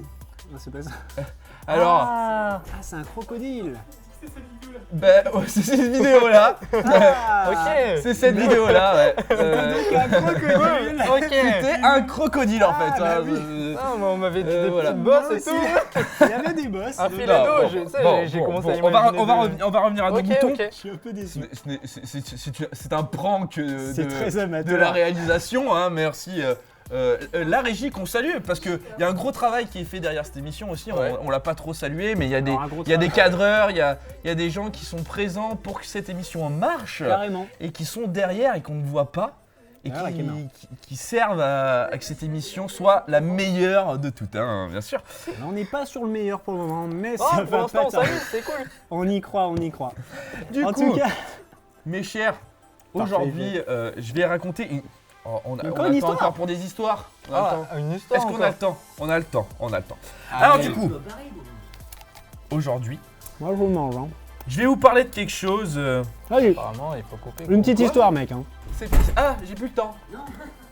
[SPEAKER 1] Non, c'est pas ça.
[SPEAKER 3] Alors,
[SPEAKER 1] Ah, c'est un crocodile.
[SPEAKER 3] c'est cette vidéo-là.
[SPEAKER 1] Ah,
[SPEAKER 5] Ok.
[SPEAKER 3] C'est cette vidéo-là, ouais.
[SPEAKER 1] donc un crocodile.
[SPEAKER 5] Ok.
[SPEAKER 3] C'était un crocodile en fait.
[SPEAKER 1] bah
[SPEAKER 3] hein,
[SPEAKER 1] oui.
[SPEAKER 5] Non, mais on m'avait dit des
[SPEAKER 3] voilà.
[SPEAKER 5] petites bosses et
[SPEAKER 1] Aussi.
[SPEAKER 5] tout.
[SPEAKER 1] Il y avait des bosses.
[SPEAKER 5] Un
[SPEAKER 1] donc
[SPEAKER 5] filet d'eau,
[SPEAKER 3] bon,
[SPEAKER 5] je sais,
[SPEAKER 3] bon,
[SPEAKER 5] j'ai
[SPEAKER 3] bon,
[SPEAKER 5] commencé
[SPEAKER 3] bon,
[SPEAKER 5] à
[SPEAKER 3] on va
[SPEAKER 5] imaginer.
[SPEAKER 3] revenir à nos
[SPEAKER 5] Ok,
[SPEAKER 3] moutons.
[SPEAKER 5] ok.
[SPEAKER 1] Je suis un peu déçu.
[SPEAKER 3] C'est un prank
[SPEAKER 1] C'est très amateur.
[SPEAKER 3] de la réalisation, hein, merci. La régie qu'on salue, parce qu'il y a un gros travail qui est fait derrière cette émission aussi,
[SPEAKER 5] Ouais.
[SPEAKER 3] on l'a pas trop salué, mais il y a
[SPEAKER 1] Alors, un gros
[SPEAKER 3] des
[SPEAKER 1] travail.
[SPEAKER 3] cadreurs, il y a des gens qui sont présents pour que cette émission marche,
[SPEAKER 1] Carrément.
[SPEAKER 3] et qui sont derrière et qu'on ne voit pas, et
[SPEAKER 1] Ah, la caméra.
[SPEAKER 3] qui servent à que cette émission soit la meilleure de toutes, hein, bien sûr.
[SPEAKER 1] On n'est pas sur le meilleur pour le moment, mais
[SPEAKER 5] Oh,
[SPEAKER 1] ça
[SPEAKER 5] pour
[SPEAKER 1] va
[SPEAKER 5] l'instant,
[SPEAKER 1] pas
[SPEAKER 5] ça y
[SPEAKER 1] tarder.
[SPEAKER 5] est, c'est cool.
[SPEAKER 1] On y croit, on y croit.
[SPEAKER 3] Du
[SPEAKER 1] En
[SPEAKER 3] coup,
[SPEAKER 1] tout cas,
[SPEAKER 3] mes chers, aujourd'hui, je vais raconter une... Oh, on a
[SPEAKER 1] Encore
[SPEAKER 3] le
[SPEAKER 1] une
[SPEAKER 3] temps
[SPEAKER 1] histoire
[SPEAKER 3] encore pour des histoires. On a le temps.
[SPEAKER 5] Ah, une histoire.
[SPEAKER 3] Est-ce qu'on a le temps? On a le temps, on a le temps.
[SPEAKER 5] Ah,
[SPEAKER 3] Alors
[SPEAKER 5] oui.
[SPEAKER 3] du coup, aujourd'hui,
[SPEAKER 1] moi je vous mange. Hein.
[SPEAKER 3] je vais vous parler de quelque chose.
[SPEAKER 1] Allez,
[SPEAKER 5] Apparemment, il faut couper.
[SPEAKER 1] une petite
[SPEAKER 3] Quoi
[SPEAKER 1] histoire, mec. Hein.
[SPEAKER 3] Ah, j'ai plus le temps.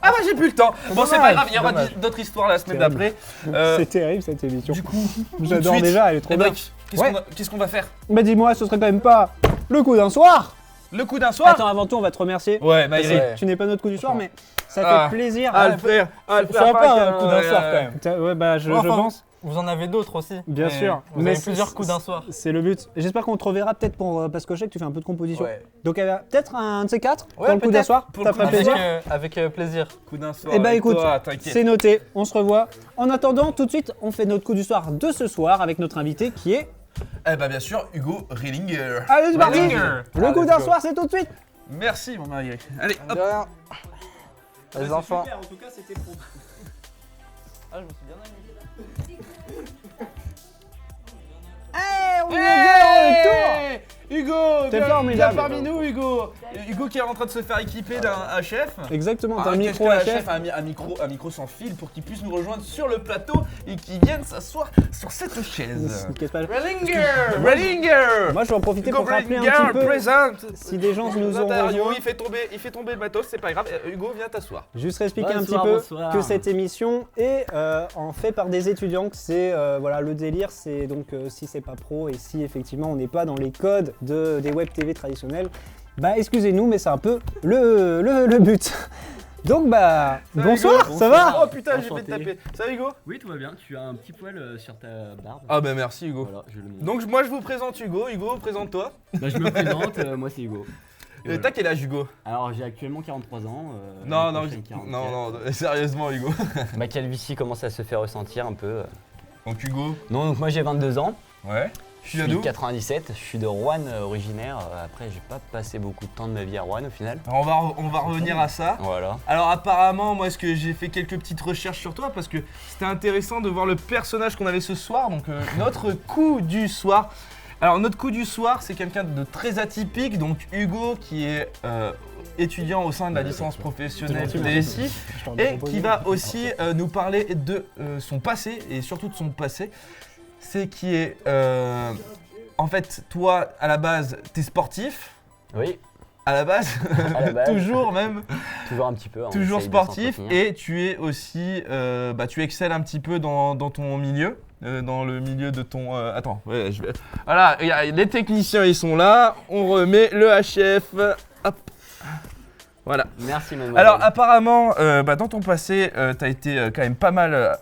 [SPEAKER 3] Ah bah j'ai plus le temps. Bon, c'est pas
[SPEAKER 5] dommage,
[SPEAKER 3] grave, il y aura
[SPEAKER 5] dommage.
[SPEAKER 3] d'autres histoires la semaine
[SPEAKER 1] Terrible.
[SPEAKER 3] d'après.
[SPEAKER 1] C'est terrible cette émission.
[SPEAKER 3] Du coup,
[SPEAKER 1] J'adore
[SPEAKER 3] tout de suite,
[SPEAKER 1] déjà, elle est trop
[SPEAKER 3] eh
[SPEAKER 1] bien.
[SPEAKER 3] ben, qu'est-ce qu'on va faire?
[SPEAKER 1] Mais dis-moi, ce serait quand même pas le coup d'un soir?
[SPEAKER 3] Le coup d'un soir?
[SPEAKER 1] Attends, avant tout, on va te remercier.
[SPEAKER 3] Ouais, Maïri.
[SPEAKER 5] Ouais.
[SPEAKER 1] Tu n'es pas notre coup du soir, mais ça
[SPEAKER 3] Ah.
[SPEAKER 1] fait plaisir.
[SPEAKER 3] le frère.
[SPEAKER 5] Ça va pas un coup d'un soir quand même.
[SPEAKER 1] Ouais, bah je
[SPEAKER 5] Enfin,
[SPEAKER 1] pense.
[SPEAKER 5] Vous en avez d'autres aussi.
[SPEAKER 1] Bien
[SPEAKER 5] mais
[SPEAKER 1] sûr.
[SPEAKER 5] Vous
[SPEAKER 1] Mais
[SPEAKER 5] avez plusieurs coups d'un soir.
[SPEAKER 1] C'est le but. J'espère qu'on te reverra peut-être pour parce que je sais que tu fais un peu de composition.
[SPEAKER 5] Ouais.
[SPEAKER 1] Donc peut-être un de ces quatre
[SPEAKER 5] Ouais,
[SPEAKER 1] dans le coup d'un
[SPEAKER 5] peut-être.
[SPEAKER 1] soir.
[SPEAKER 3] Pour
[SPEAKER 1] Ça
[SPEAKER 3] le coup
[SPEAKER 1] ferait
[SPEAKER 3] d'un
[SPEAKER 1] plaisir.
[SPEAKER 3] soir.
[SPEAKER 5] Avec plaisir.
[SPEAKER 3] Coup d'un soir.
[SPEAKER 1] Eh ben
[SPEAKER 3] avec
[SPEAKER 1] écoute,
[SPEAKER 3] toi, t'inquiète.
[SPEAKER 1] c'est noté. On se revoit. En attendant, tout de suite, on fait notre coup du soir de ce soir avec notre invité qui est.
[SPEAKER 3] Eh ben bien sûr, Hugo Rillinger.
[SPEAKER 1] Allez, c'est parti.
[SPEAKER 3] Rillinger.
[SPEAKER 1] Le coup
[SPEAKER 5] let's
[SPEAKER 1] d'un
[SPEAKER 5] go.
[SPEAKER 1] soir, c'est tout de suite.
[SPEAKER 3] Merci mon Maïri. Allez, hop.
[SPEAKER 5] De rien. Les enfants.
[SPEAKER 1] En tout cas, c'était pro.
[SPEAKER 5] Ah, je me suis bien amusé.
[SPEAKER 1] On est de retour.
[SPEAKER 3] Hugo,
[SPEAKER 1] T'es
[SPEAKER 3] viens
[SPEAKER 1] formidable.
[SPEAKER 3] parmi nous, Hugo. Hugo qui est en train de se faire équiper d'un chef.
[SPEAKER 1] Exactement, t'as un
[SPEAKER 3] qu'est-ce
[SPEAKER 1] micro
[SPEAKER 3] que
[SPEAKER 1] à
[SPEAKER 3] un
[SPEAKER 1] chef.
[SPEAKER 3] a un micro sans fil pour qu'il puisse nous rejoindre sur le plateau et qu'il vienne s'asseoir sur cette chaise.
[SPEAKER 1] Qu'est-ce que-
[SPEAKER 3] Rellinger.
[SPEAKER 1] Moi, je vais en profiter
[SPEAKER 3] Hugo
[SPEAKER 1] pour rappeler un
[SPEAKER 3] Rellinger
[SPEAKER 1] petit peu.
[SPEAKER 3] présente.
[SPEAKER 1] Si des gens nous ont
[SPEAKER 3] Interview,
[SPEAKER 1] rejoints,
[SPEAKER 3] il fait tomber le matos, c'est pas grave. Hugo, viens t'asseoir.
[SPEAKER 1] juste expliquer un petit
[SPEAKER 6] Bonsoir,
[SPEAKER 1] peu
[SPEAKER 6] bonsoir.
[SPEAKER 1] que cette émission est en fait par des étudiants, que c'est voilà le délire, c'est donc si c'est pas pro et si effectivement on n'est pas dans les codes des web TV traditionnels, bah excusez-nous mais c'est un peu le but. Donc bah
[SPEAKER 3] va,
[SPEAKER 1] bonsoir,
[SPEAKER 3] Hugo
[SPEAKER 1] ça va?
[SPEAKER 3] Oh putain, j'ai fait
[SPEAKER 6] Enchanté.
[SPEAKER 3] taper. Ça va Hugo?
[SPEAKER 6] Oui, tout va bien. Tu as un petit poil sur ta barbe.
[SPEAKER 3] Ah bah merci Hugo.
[SPEAKER 6] Voilà, je le montre.
[SPEAKER 3] Donc moi je vous présente Hugo. Hugo, présente-toi.
[SPEAKER 6] Bah, je me présente, moi c'est Hugo. Et voilà.
[SPEAKER 3] T'as quel âge Hugo?
[SPEAKER 6] Alors j'ai actuellement 43 ans.
[SPEAKER 3] Non,
[SPEAKER 6] l'année
[SPEAKER 3] non,
[SPEAKER 6] prochaine, 44.
[SPEAKER 3] non, sérieusement Hugo.
[SPEAKER 6] Ma calvitie commence à se faire ressentir un peu.
[SPEAKER 3] Donc Hugo.
[SPEAKER 6] Non, donc moi j'ai 22 ans.
[SPEAKER 3] Ouais.
[SPEAKER 6] Je
[SPEAKER 3] Tu viens
[SPEAKER 6] suis
[SPEAKER 3] d'où?
[SPEAKER 6] 97. Je suis de Rouen originaire. Après, j'ai pas passé beaucoup de temps de ma vie à Rouen au final.
[SPEAKER 3] Alors, on va revenir à ça.
[SPEAKER 6] Voilà.
[SPEAKER 3] Alors apparemment, moi, est-ce que j'ai fait quelques petites recherches sur toi parce que c'était intéressant de voir le personnage qu'on avait ce soir. Donc notre coup du soir. Alors notre coup du soir, c'est quelqu'un de très atypique. Donc Hugo qui est étudiant au sein de la licence professionnelle
[SPEAKER 1] C'est gentil,
[SPEAKER 3] DSI
[SPEAKER 1] Je t'en
[SPEAKER 3] et
[SPEAKER 1] propose
[SPEAKER 3] qui
[SPEAKER 1] une.
[SPEAKER 3] va aussi nous parler de son passé et surtout de son passé. C'est qui est en fait toi à la base t'es sportif.
[SPEAKER 6] Oui,
[SPEAKER 3] À la base,
[SPEAKER 6] À la base.
[SPEAKER 3] toujours même.
[SPEAKER 6] toujours un petit peu. on
[SPEAKER 3] Toujours
[SPEAKER 6] essaye de
[SPEAKER 3] sportif
[SPEAKER 6] s'entretenir.
[SPEAKER 3] et tu es aussi, tu excelles un petit peu dans ton milieu, dans le milieu de ton. Attends, ouais, voilà, regarde, les techniciens ils sont là, on remet le HF, hop, voilà.
[SPEAKER 6] Merci, mademoiselle.
[SPEAKER 3] Alors apparemment, dans ton passé, tu as été quand même pas mal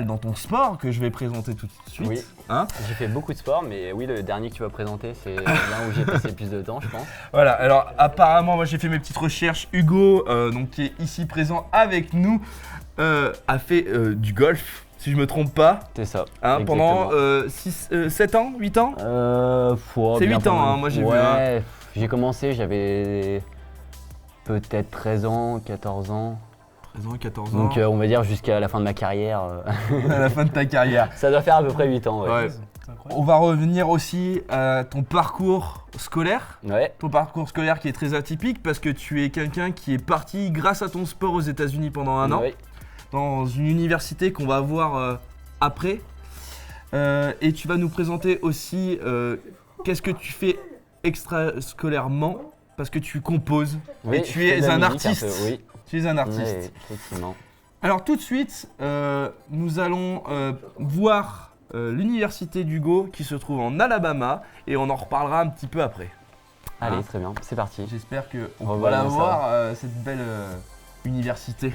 [SPEAKER 3] dans ton sport que je vais présenter tout de suite.
[SPEAKER 6] Oui.
[SPEAKER 3] Hein.
[SPEAKER 6] J'ai fait beaucoup de sport, mais oui, le dernier que tu vas présenter, c'est là où j'ai passé le plus de temps, je pense.
[SPEAKER 3] Voilà, alors apparemment, moi j'ai fait mes petites recherches. Hugo, donc qui est ici présent avec nous, a fait du golf, si je me trompe pas,
[SPEAKER 6] C'est ça.
[SPEAKER 3] hein, pendant
[SPEAKER 6] exactement.
[SPEAKER 3] 7 ans, 8 ans. C'est
[SPEAKER 6] bien
[SPEAKER 3] 8
[SPEAKER 6] pas
[SPEAKER 3] ans,
[SPEAKER 6] mal.
[SPEAKER 3] hein, moi, j'ai vu,
[SPEAKER 6] Ouais, j'ai commencé, j'avais peut-être 13 ans, 14 ans.
[SPEAKER 3] 13 ans, 14 ans,
[SPEAKER 6] Donc on va dire jusqu'à la fin de ma carrière.
[SPEAKER 3] à la fin de ta carrière.
[SPEAKER 6] Ça doit faire à peu près 8 ans, ouais.
[SPEAKER 3] Ouais. On va revenir aussi à ton parcours scolaire.
[SPEAKER 6] Ouais,
[SPEAKER 3] Ton parcours scolaire qui est très atypique parce que tu es quelqu'un qui est parti grâce à ton sport aux États-Unis pendant un an.
[SPEAKER 6] ouais.
[SPEAKER 3] Dans une université qu'on va voir après. Et tu vas nous présenter aussi qu'est-ce que tu fais extrascolairement parce que tu composes
[SPEAKER 6] Oui,
[SPEAKER 3] et tu
[SPEAKER 6] je fais de
[SPEAKER 3] es
[SPEAKER 6] la
[SPEAKER 3] un
[SPEAKER 6] musique
[SPEAKER 3] artiste.
[SPEAKER 6] peu, oui.
[SPEAKER 2] Tu es un artiste.
[SPEAKER 6] Ouais, effectivement.
[SPEAKER 2] Alors tout de suite, nous allons voir l'université d'Hugo qui se trouve en Alabama et on en reparlera un petit peu après.
[SPEAKER 6] Allez, très bien, c'est parti.
[SPEAKER 2] J'espère qu'on
[SPEAKER 6] On
[SPEAKER 2] va
[SPEAKER 6] va
[SPEAKER 2] la
[SPEAKER 6] voir ça.
[SPEAKER 2] voir, cette belle université.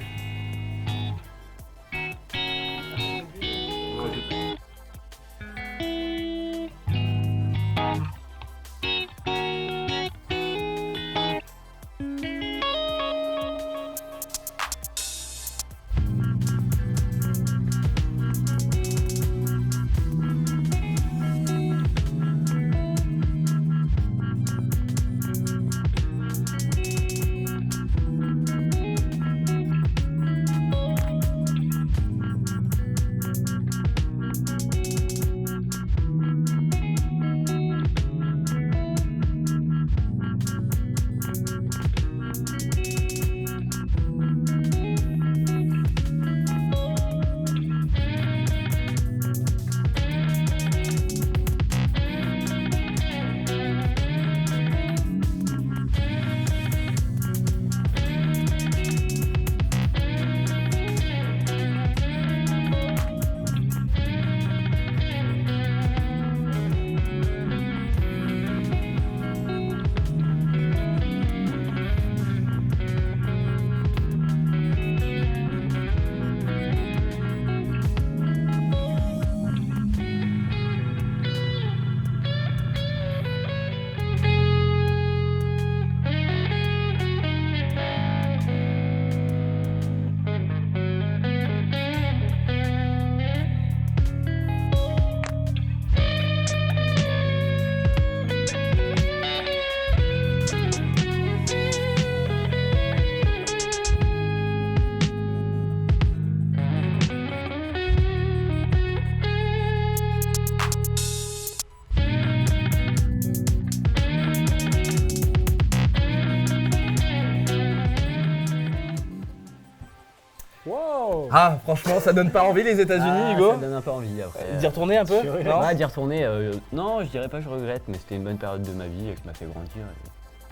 [SPEAKER 1] Wow.
[SPEAKER 2] Ah, franchement, ça donne pas envie les États-Unis, Hugo.
[SPEAKER 6] Ça donne un peu envie après.
[SPEAKER 2] D'y retourner un peu
[SPEAKER 1] Tu regrettes
[SPEAKER 2] non
[SPEAKER 6] Ouais, d'y retourner, non, je dirais pas que je regrette, mais c'était une bonne période de ma vie qui m'a fait grandir.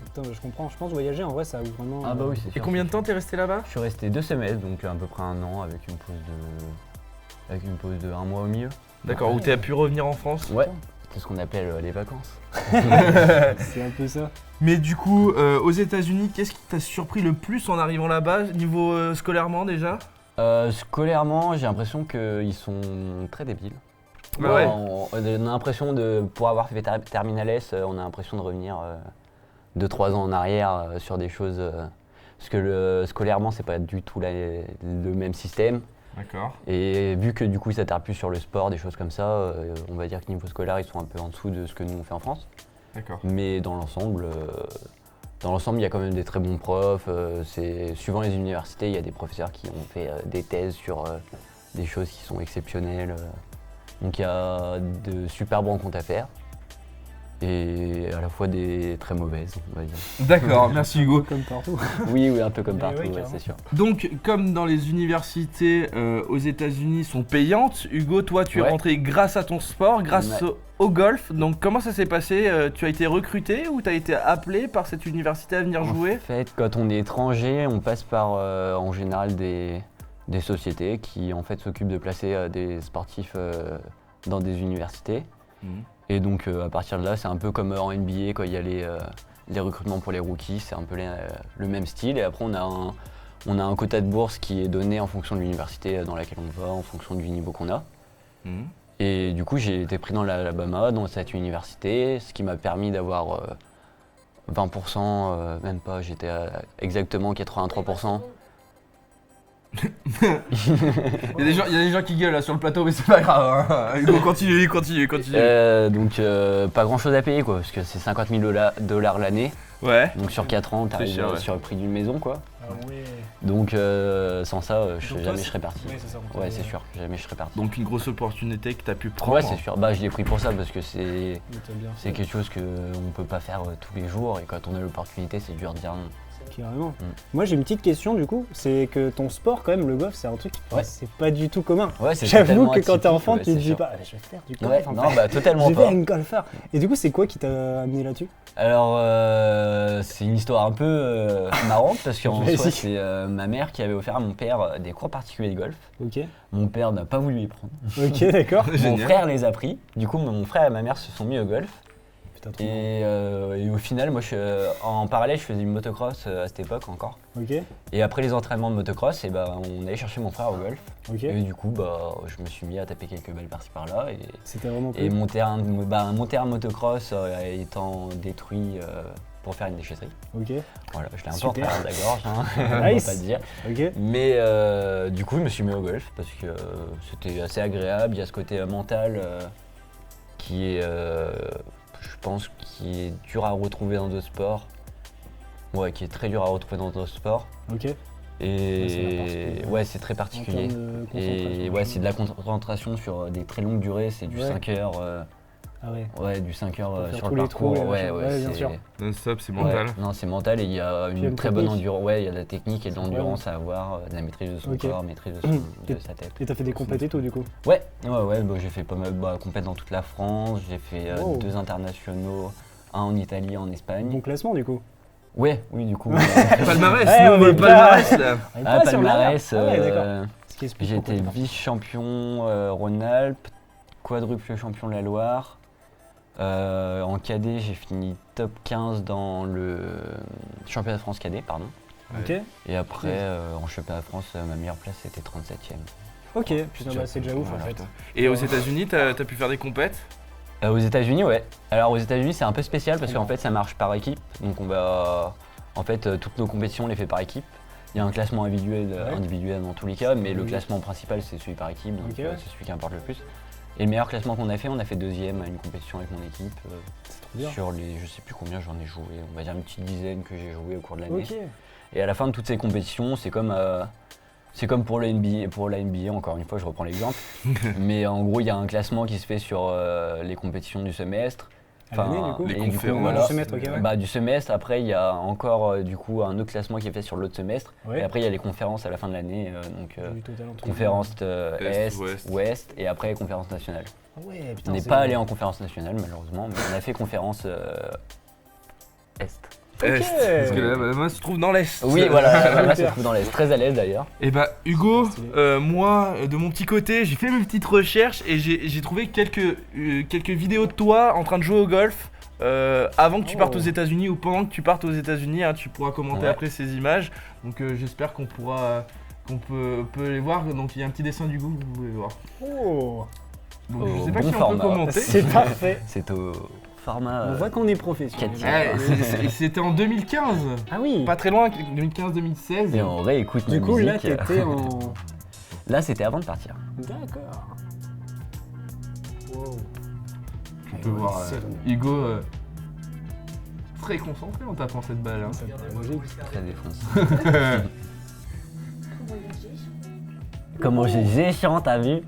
[SPEAKER 1] Putain, je comprends. Je pense voyager en vrai, ça ouvre vraiment.
[SPEAKER 6] Ah bah oui, c'est
[SPEAKER 2] Et
[SPEAKER 6] sûr.
[SPEAKER 2] combien de temps t'es resté là-bas?
[SPEAKER 6] Je suis resté 2 semestres, donc à peu près 1 an avec une pause de 1 mois au milieu.
[SPEAKER 2] D'accord, où t'as pu revenir en France.
[SPEAKER 6] Ouais, c'est ce qu'on appelle les vacances.
[SPEAKER 1] C'est un peu ça.
[SPEAKER 2] Mais du coup, aux États-Unis, qu'est-ce qui t'a surpris le plus en arrivant là-bas, niveau scolairement déjà?
[SPEAKER 6] Scolairement, j'ai l'impression qu'ils sont très débiles.
[SPEAKER 2] Bah ouais.
[SPEAKER 6] On a l'impression pour avoir fait Terminal S, on a l'impression de revenir 2-3 ans en arrière sur des choses. Parce que scolairement, c'est pas du tout le même système.
[SPEAKER 2] D'accord.
[SPEAKER 6] Et vu que du coup, ils s'attardent plus sur le sport, des choses comme ça, on va dire que niveau scolaire, ils sont un peu en dessous de ce que nous on fait en France.
[SPEAKER 2] D'accord.
[SPEAKER 6] Mais dans l'ensemble, il y a quand même des très bons profs. Suivant les universités, il y a des professeurs qui ont fait des thèses sur des choses qui sont exceptionnelles. Donc il y a de superbes rencontres à faire. Et à la fois des très mauvaises, on va dire.
[SPEAKER 2] D'accord, merci Hugo.
[SPEAKER 1] Comme partout.
[SPEAKER 6] Oui, un peu comme partout,
[SPEAKER 1] ouais,
[SPEAKER 6] ouais,
[SPEAKER 1] carrément.
[SPEAKER 6] c'est sûr.
[SPEAKER 2] Donc, comme dans les universités aux États-Unis sont payantes, Hugo, toi, tu es
[SPEAKER 6] Ouais.
[SPEAKER 2] rentré grâce à ton sport, grâce
[SPEAKER 6] Ouais.
[SPEAKER 2] au golf. Donc, comment ça s'est passé? Tu as été recruté ou tu as été appelé par cette université à venir jouer?
[SPEAKER 6] En fait, quand on est étranger, on passe par en général des sociétés qui en fait s'occupent de placer des sportifs dans des universités. Et donc à partir de là, c'est un peu comme en NBA quand il y a les recrutements pour les rookies, c'est un peu le même style. Et après, on a un quota de bourse qui est donné en fonction de l'université dans laquelle on va, en fonction du niveau qu'on a. Et du coup, j'ai été pris dans l'Alabama, dans cette université, ce qui m'a permis d'avoir 20%, même pas, j'étais à exactement 83%.
[SPEAKER 2] Il y a des gens qui gueulent là sur le plateau, mais c'est pas grave. Hein. Hugo, continue.
[SPEAKER 6] Donc pas grand chose à payer quoi, parce que c'est 50 000 $ l'année.
[SPEAKER 2] Ouais.
[SPEAKER 6] Donc sur 4 ans, t'arrives
[SPEAKER 2] cher, ouais.
[SPEAKER 6] sur le prix d'une maison quoi.
[SPEAKER 1] Ah ouais.
[SPEAKER 6] Donc sans ça,
[SPEAKER 1] Donc toi,
[SPEAKER 6] jamais je
[SPEAKER 1] c'est-
[SPEAKER 6] serais parti.
[SPEAKER 1] Ouais, c'est ça.
[SPEAKER 6] Ouais, c'est sûr, jamais je serais parti.
[SPEAKER 2] Donc, une grosse opportunité que tu as pu prendre.
[SPEAKER 6] Ouais, c'est sûr. Bah, je l'ai pris pour ça parce que c'est
[SPEAKER 1] Mais t'as bien fait.
[SPEAKER 6] quelque chose qu'on peut pas faire tous les jours et quand on a l'opportunité, c'est dur de dire non.
[SPEAKER 1] Carrément. Moi j'ai une petite question du coup, c'est que ton sport quand même, le golf, c'est un truc,
[SPEAKER 6] Ouais.
[SPEAKER 1] c'est pas du tout commun.
[SPEAKER 6] Ouais, c'est
[SPEAKER 1] J'avoue
[SPEAKER 6] totalement
[SPEAKER 1] que quand t'es
[SPEAKER 6] atypique,
[SPEAKER 1] enfant,
[SPEAKER 6] ouais,
[SPEAKER 1] tu te
[SPEAKER 6] c'est
[SPEAKER 1] dis
[SPEAKER 6] sûr.
[SPEAKER 1] pas, je vais faire du golf.
[SPEAKER 6] Ouais,
[SPEAKER 1] en
[SPEAKER 6] non,
[SPEAKER 1] fait.
[SPEAKER 6] bah totalement
[SPEAKER 1] Je vais
[SPEAKER 6] pas.
[SPEAKER 1] un golfeur. Et du coup, c'est quoi qui t'a amené là-dessus?
[SPEAKER 6] Alors, c'est une histoire un peu marrante parce qu'en
[SPEAKER 1] Vas-y.
[SPEAKER 6] soi, c'est ma mère qui avait offert à mon père des cours particuliers de golf.
[SPEAKER 1] Ok,
[SPEAKER 6] Mon père n'a pas voulu y prendre.
[SPEAKER 1] ok, d'accord.
[SPEAKER 6] Mon
[SPEAKER 3] Génial.
[SPEAKER 6] frère les a pris. Du coup, mon frère et ma mère se sont mis au golf.
[SPEAKER 1] Putain, trop marrant.
[SPEAKER 6] Et au final, moi, en parallèle, je faisais du motocross à cette époque encore.
[SPEAKER 1] Ok,
[SPEAKER 6] Et après les entraînements de motocross, et bah, on allait chercher mon frère au golf.
[SPEAKER 1] ok.
[SPEAKER 6] Et du coup, bah, je me suis mis à taper quelques balles par-ci par-là.
[SPEAKER 1] C'était vraiment
[SPEAKER 6] Et
[SPEAKER 1] cool.
[SPEAKER 6] mon terrain de motocross étant détruit pour faire une déchetterie.
[SPEAKER 1] Ok,
[SPEAKER 6] Voilà, je l'ai un peu en
[SPEAKER 1] Super.
[SPEAKER 6] travers de la gorge, hein, on va
[SPEAKER 1] Nice.
[SPEAKER 6] pas te dire.
[SPEAKER 1] ok.
[SPEAKER 6] Mais du coup, je me suis mis au golf parce que c'était assez agréable. Il y a ce côté mental qui est, je pense, qui est dur à retrouver dans d'autres sports. Ouais, qui est très dur à retrouver dans d'autres sports.
[SPEAKER 1] Ok.
[SPEAKER 6] Et ouais, c'est très
[SPEAKER 1] En
[SPEAKER 6] particulier.
[SPEAKER 1] termes de
[SPEAKER 6] Et
[SPEAKER 1] concentration,
[SPEAKER 6] ouais, c'est de la concentration sur des très longues durées, c'est du
[SPEAKER 1] Ouais.
[SPEAKER 6] 5 heures.
[SPEAKER 1] Ah ouais.
[SPEAKER 6] Ouais, du 5 heures
[SPEAKER 1] Pour faire
[SPEAKER 6] sur
[SPEAKER 1] tous
[SPEAKER 6] le
[SPEAKER 1] les
[SPEAKER 6] parcours.
[SPEAKER 1] trous et
[SPEAKER 6] Ouais,
[SPEAKER 1] machin.
[SPEAKER 6] ouais,
[SPEAKER 1] Ouais, bien
[SPEAKER 6] c'est-
[SPEAKER 1] sûr.
[SPEAKER 3] Non-stop, c'est
[SPEAKER 6] ouais,
[SPEAKER 3] mental.
[SPEAKER 6] non, c'est mental et il y a
[SPEAKER 1] Puis
[SPEAKER 6] une
[SPEAKER 1] une
[SPEAKER 6] très bonne
[SPEAKER 1] technique.
[SPEAKER 6] endurance. Ouais, il y a de la technique et de l'endurance à avoir, de la maîtrise de son
[SPEAKER 1] Ok.
[SPEAKER 6] corps, maîtrise de, de sa tête.
[SPEAKER 1] Et t'as fait des compètes et tout du coup?
[SPEAKER 6] Ouais, bah, j'ai fait pas mal compète dans toute la France, j'ai fait
[SPEAKER 1] Wow.
[SPEAKER 6] 2 internationaux, un en Italie, un en Espagne.
[SPEAKER 1] Bon classement du coup?
[SPEAKER 6] Ouais, oui, du coup.
[SPEAKER 3] Palmarès,
[SPEAKER 1] Ouais,
[SPEAKER 3] nous,
[SPEAKER 1] on
[SPEAKER 3] le
[SPEAKER 1] est pas-
[SPEAKER 3] palmarès là.
[SPEAKER 1] On est
[SPEAKER 6] Ah,
[SPEAKER 1] pas sur la
[SPEAKER 6] palmarès,
[SPEAKER 1] mer. Ah ouais, d'accord. Ce qui explique
[SPEAKER 6] j'ai
[SPEAKER 1] pourquoi
[SPEAKER 6] été
[SPEAKER 1] t'es parti.
[SPEAKER 6] vice-champion Rhône-Alpes, quadruple champion de la Loire. En cadet, j'ai fini top 15 dans le championnat de France cadet, pardon.
[SPEAKER 1] Ok,
[SPEAKER 6] Et après, en championnat de France, ma meilleure place c'était 37e.
[SPEAKER 1] ok, putain bah c'est déjà ouf en
[SPEAKER 3] Voilà,
[SPEAKER 1] fait.
[SPEAKER 3] putain. Et aux États-Unis, t'as pu faire des compètes?
[SPEAKER 6] Aux États-Unis, ouais. Alors aux États-Unis, c'est un peu spécial parce qu'en fait, ça marche par équipe. Donc on va, en fait, toutes nos compétitions, on les fait par équipe. Il y a un classement individuel dans tous les cas, mais le
[SPEAKER 1] Oui.
[SPEAKER 6] classement principal, c'est celui par équipe, donc
[SPEAKER 1] Ok, ouais.
[SPEAKER 6] c'est celui qui importe le plus. Et le meilleur classement qu'on a fait 2e à une compétition avec mon équipe.
[SPEAKER 1] C'est trop bien.
[SPEAKER 6] Sur les, je sais plus combien j'en ai joué, on va dire une petite dizaine que j'ai joué au cours de l'année.
[SPEAKER 1] Ok,
[SPEAKER 6] Et à la fin de toutes ces compétitions, c'est comme pour la NBA, encore une fois, je reprends l'exemple. Mais en gros, il y a un classement qui se fait sur les compétitions du semestre.
[SPEAKER 1] à l'année du coup?
[SPEAKER 3] les
[SPEAKER 6] et du coup,
[SPEAKER 3] conférences.
[SPEAKER 6] voilà.
[SPEAKER 1] Du semestre, ok, ouais.
[SPEAKER 6] Bah, du semestre, après il y a encore du coup un autre classement qui est fait sur l'autre semestre.
[SPEAKER 1] Ouais.
[SPEAKER 6] Et après il y a les conférences à la fin de l'année, donc
[SPEAKER 1] J'ai eu total entre
[SPEAKER 6] conférence
[SPEAKER 3] Est,
[SPEAKER 6] Est,
[SPEAKER 3] Ouest.
[SPEAKER 6] Ouest et après conférence nationale.
[SPEAKER 1] Ah ouais, putain,
[SPEAKER 6] On n'est
[SPEAKER 1] c'est
[SPEAKER 6] pas
[SPEAKER 1] bien.
[SPEAKER 6] allé en conférence nationale malheureusement, mais on a fait conférence Est.
[SPEAKER 3] Est. Parce que la main se trouve dans l'Est.
[SPEAKER 6] Oui voilà, là se trouve dans l'Est, très à l'aise d'ailleurs.
[SPEAKER 3] Et bah Hugo,
[SPEAKER 1] Stylé.
[SPEAKER 3] moi de mon petit côté, j'ai fait mes petites recherches et j'ai trouvé quelques vidéos de toi en train de jouer au golf avant que tu partes aux
[SPEAKER 1] Oh.
[SPEAKER 3] États-Unis ou pendant que tu partes aux États-Unis. Hein, tu pourras commenter
[SPEAKER 6] Ouais.
[SPEAKER 3] après ces images. Donc j'espère qu'on peut les voir. Donc il y a un petit dessin d'Hugo que vous pouvez voir.
[SPEAKER 1] Oh,
[SPEAKER 3] Donc je
[SPEAKER 6] Au
[SPEAKER 3] sais pas
[SPEAKER 6] bon
[SPEAKER 3] si on
[SPEAKER 6] format.
[SPEAKER 3] peut commenter.
[SPEAKER 1] c'est parfait.
[SPEAKER 6] C'est au format.
[SPEAKER 1] On voit qu'on est professionnel.
[SPEAKER 6] 4
[SPEAKER 3] Ouais, c'était en 2015,
[SPEAKER 1] Ah oui.
[SPEAKER 3] pas très loin, 2015-2016.
[SPEAKER 6] Et on réécoute
[SPEAKER 1] Du
[SPEAKER 6] ma
[SPEAKER 1] coup là
[SPEAKER 6] musique.
[SPEAKER 1] t'étais en.
[SPEAKER 6] Là c'était avant de partir.
[SPEAKER 1] D'accord. Wow.
[SPEAKER 3] Tu peux voir Hugo très concentré en tapant cette balle. Hein.
[SPEAKER 1] Ça paraît logique.
[SPEAKER 6] Très défoncé. Comment j'ai géchant, t'as vu?